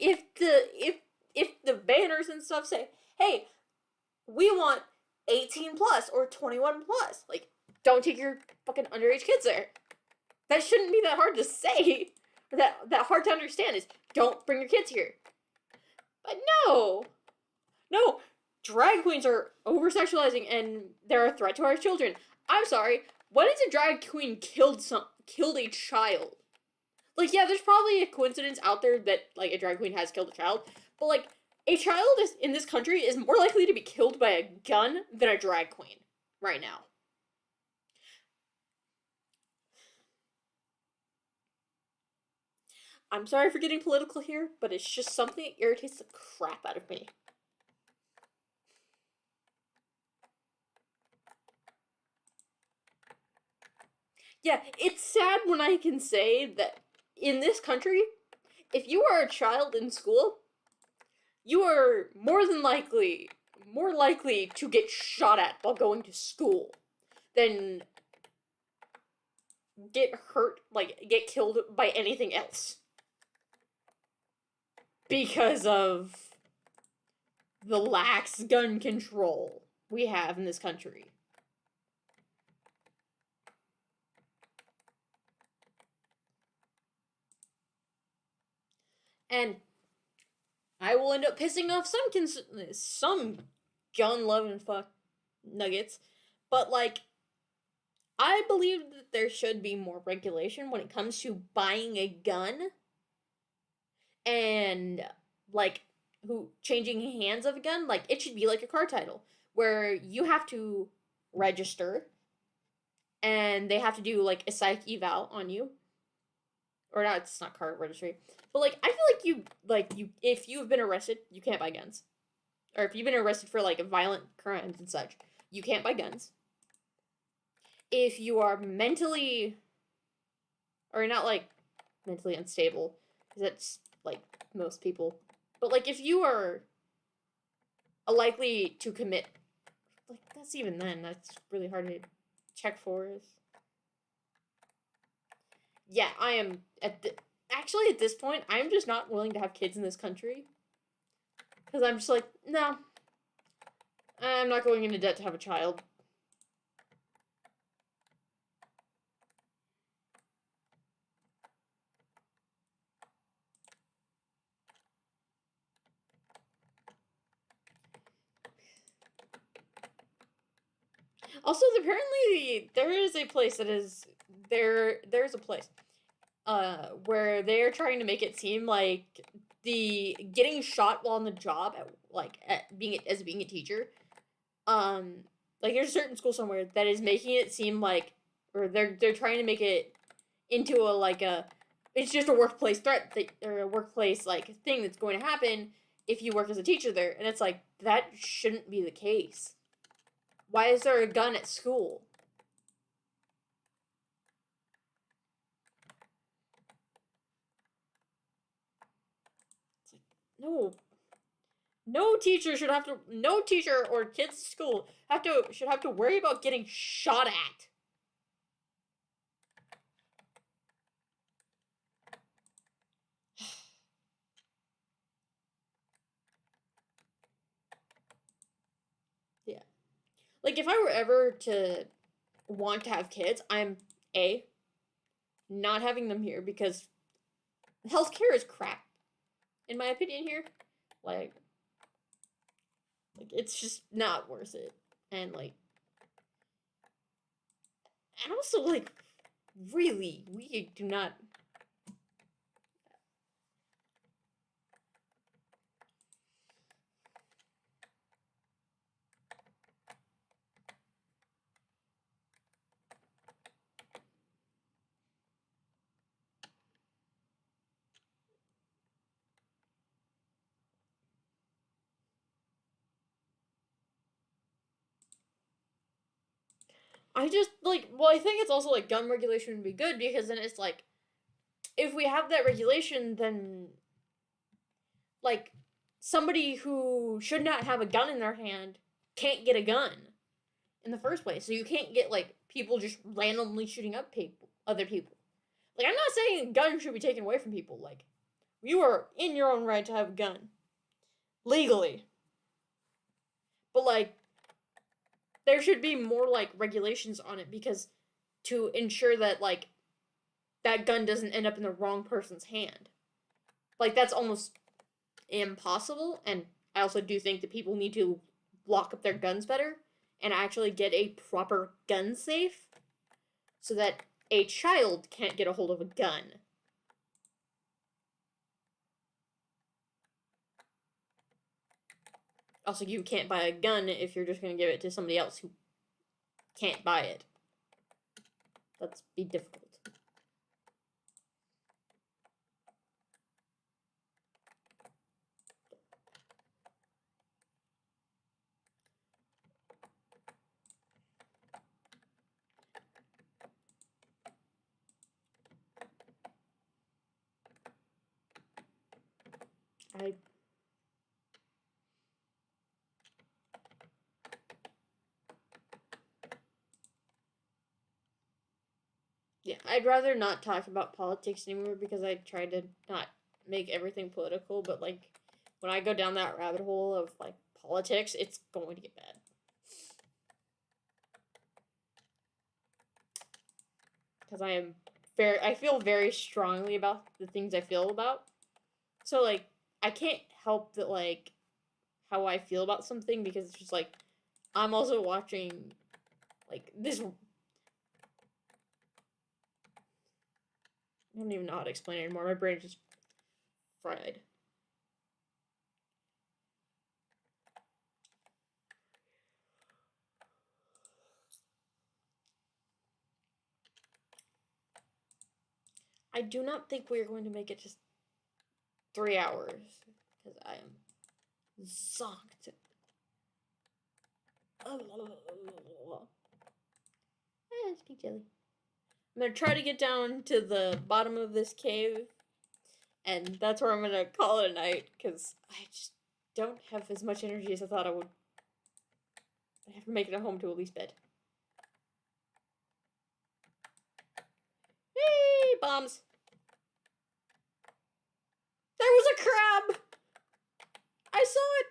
the banners and stuff say, "Hey, we want 18 plus or 21 plus," like don't take your fucking underage kids there. That shouldn't be that hard to say. That hard to understand is don't bring your kids here. But no, no, drag queens are over sexualizing and they're a threat to our children. I'm sorry. What if a drag queen killed a child? Like, yeah, there's probably a coincidence out there that like a drag queen has killed a child, but like a child in this country is more likely to be killed by a gun than a drag queen right now. I'm sorry for getting political here, but it's just something that irritates the crap out of me. Yeah, it's sad when I can say that in this country, if you are a child in school, you are more than likely more likely to get shot at while going to school than get hurt, like get killed by anything else because of the lax gun control we have in this country. And I will end up pissing off some gun loving fuck nuggets, but like I believe that there should be more regulation when it comes to buying a gun and like who changing hands of a gun. Like it should be like a car title where you have to register and they have to do like a psych eval on you. Or not, it's not car registry. But like I feel like you if you've been arrested, you can't buy guns. Or if you've been arrested for like violent crimes and such, you can't buy guns. If you are mentally or not like mentally unstable, because that's like most people. But like if you are likely to commit, like that's even then, that's really hard to check for. Yeah, I am actually at this point, I'm just not willing to have kids in this country because I'm just like, no, I'm not going into debt to have a child. Also, apparently there is a place that is there's a place where they're trying to make it seem like the getting shot while on the job at being a teacher, um like there's a certain school somewhere that is making it seem like, or they're trying to make it into a like a it's just a workplace threat or a workplace like thing that's going to happen if you work as a teacher there, and it's like that shouldn't be the case. Why is there a gun at school? It's like, no. No teacher or kids at school should have to worry about getting shot at. Yeah. Like if I were ever to want to have kids, I'm A, not having them here because healthcare is crap, in my opinion here. Like it's just not worth it. And and also really, we do not. I just I think it's also like gun regulation would be good because then it's like if we have that regulation, then like somebody who should not have a gun in their hand can't get a gun in the first place. So you can't get like people just randomly shooting up other people. Like I'm not saying guns should be taken away from people. Like you are in your own right to have a gun legally. But like there should be more like regulations on it because to ensure that like that gun doesn't end up in the wrong person's hand. Like that's almost impossible, and I also do think that people need to lock up their guns better and actually get a proper gun safe so that a child can't get a hold of a gun. Also, you can't buy a gun if you're just going to give it to somebody else who can't buy it. That's be difficult. I I'd rather not talk about politics anymore because I try to not make everything political, but like when I go down that rabbit hole of like politics, it's going to get bad. Because I feel very strongly about the things I feel about. So like I can't help that like how I feel about something because it's just like I'm also watching like this. I don't even know how to explain it anymore. My brain is just fried. I do not think we're going to make it just 3 hours because I am zonked. It's pink jelly. I'm gonna try to get down to the bottom of this cave, and that's where I'm gonna call it a night because I just don't have as much energy as I thought I would. I have to make it home to at least bed. Hey, bombs! There was a crab! I saw it!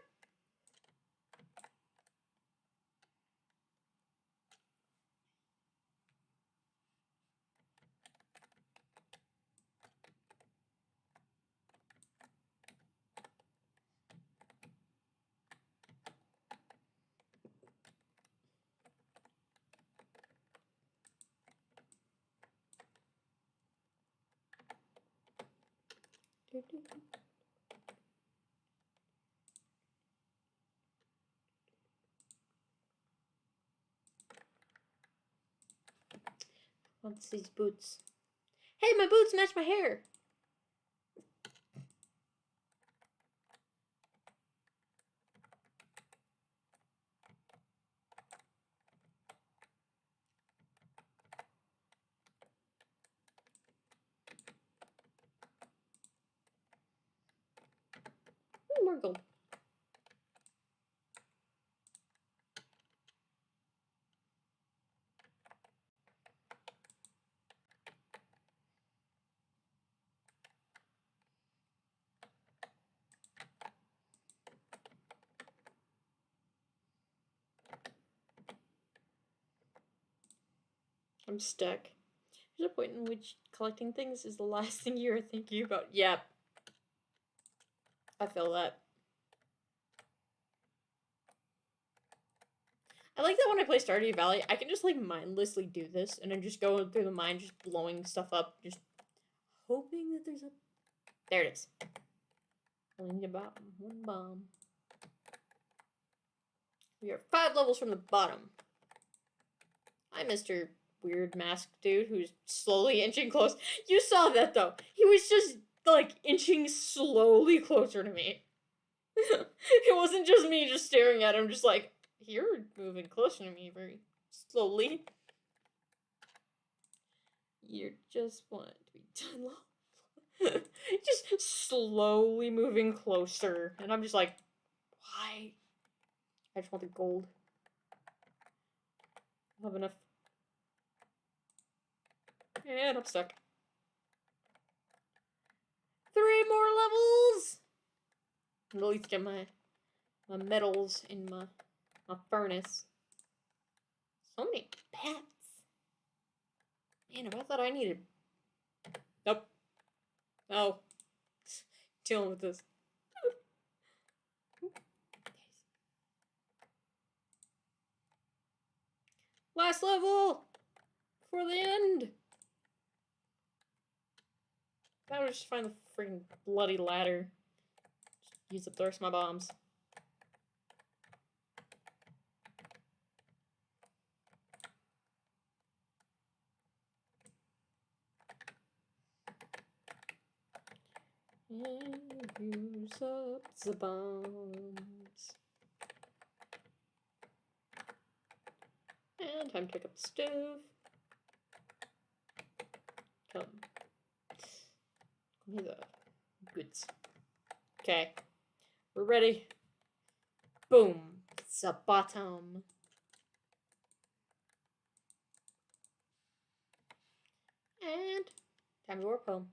What's these boots? Hey, my boots match my hair! Ooh, more gold. I'm stuck. There's a point in which collecting things is the last thing you're thinking about. Yep. I feel that. I like that when I play Stardew Valley, I can just like mindlessly do this and then just go through the mine, just blowing stuff up, just hoping that there's a. There it is. Only about one bomb. We are 5 levels from the bottom. Hi, Mr. Weird masked dude who's slowly inching close. You saw that though. He was just like inching slowly closer to me. It wasn't just me just staring at him, just like, you're moving closer to me very slowly. You just want to be done. Just slowly moving closer. And I'm just like, why? I just want the gold. I have enough. And I'm stuck. 3 more levels! I'll at least get my metals in my furnace. So many bats. Man, if I thought I needed. Nope. No. Dealing with this. Last level! For the end! Now we just find the freaking bloody ladder. Just use it to thirst my bombs. And use up the bombs. And time to pick up the stove. Come. Give me the goods. Okay. We're ready. Boom. It's a bottom. And time to warp home.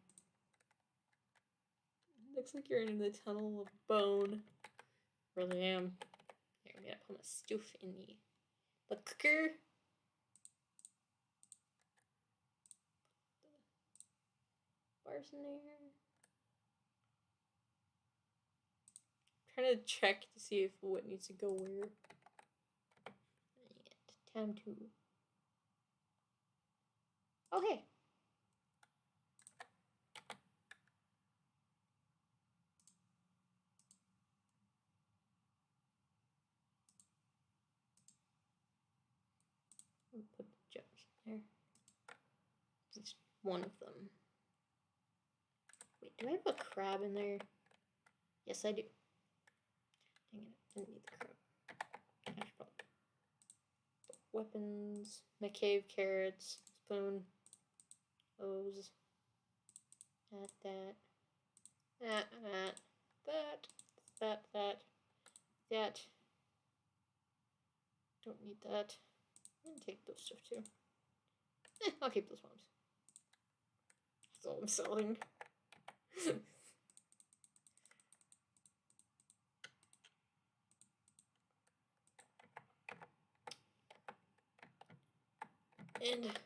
Looks like you're in the tunnel of bone. Really am. Here, I'm gonna put my stuff in the cooker. Bars in there. I'm trying to check to see if what needs to go where. And time to. Okay. Put the jugs in there. At least one of them. Wait, do I have a crab in there? Yes, I do. Dang it, I didn't need the crab. I should probably weapons, my cave carrots, spoon, hose, that. Don't need that. I'm gonna take those stuff too. I'll keep those ones. That's all I'm selling. And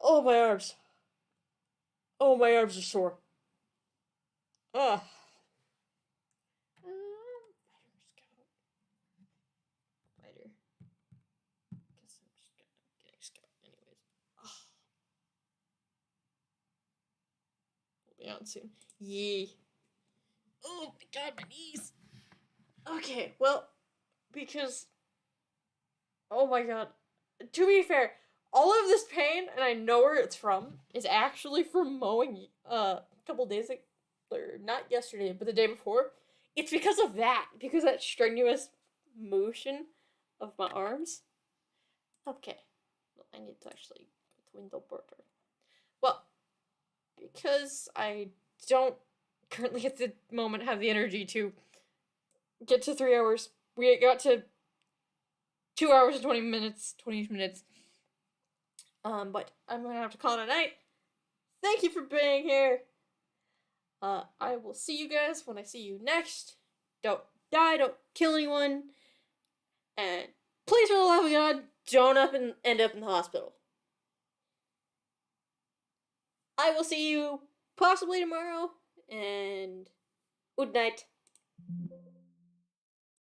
oh my arms. Oh, my arms are sore. Ugh. Spider. Guess I'm just getting scout anyways. We'll be out soon. Yee. Oh my god, my knees. Okay, well, because oh my god. To be fair, all of this pain, and I know where it's from, is actually from mowing a couple days ago, or not yesterday, but the day before. It's because of that strenuous motion of my arms. Okay, well, I need to actually put the window border. Well, because I don't currently at the moment have the energy to get to 3 hours, we got to 2 hours and 20 minutes, 20 minutes. But I'm gonna have to call it a night. Thank you for being here. I will see you guys when I see you next. Don't die, don't kill anyone. And please, for the love of God, don't end up in the hospital. I will see you possibly tomorrow, and good night.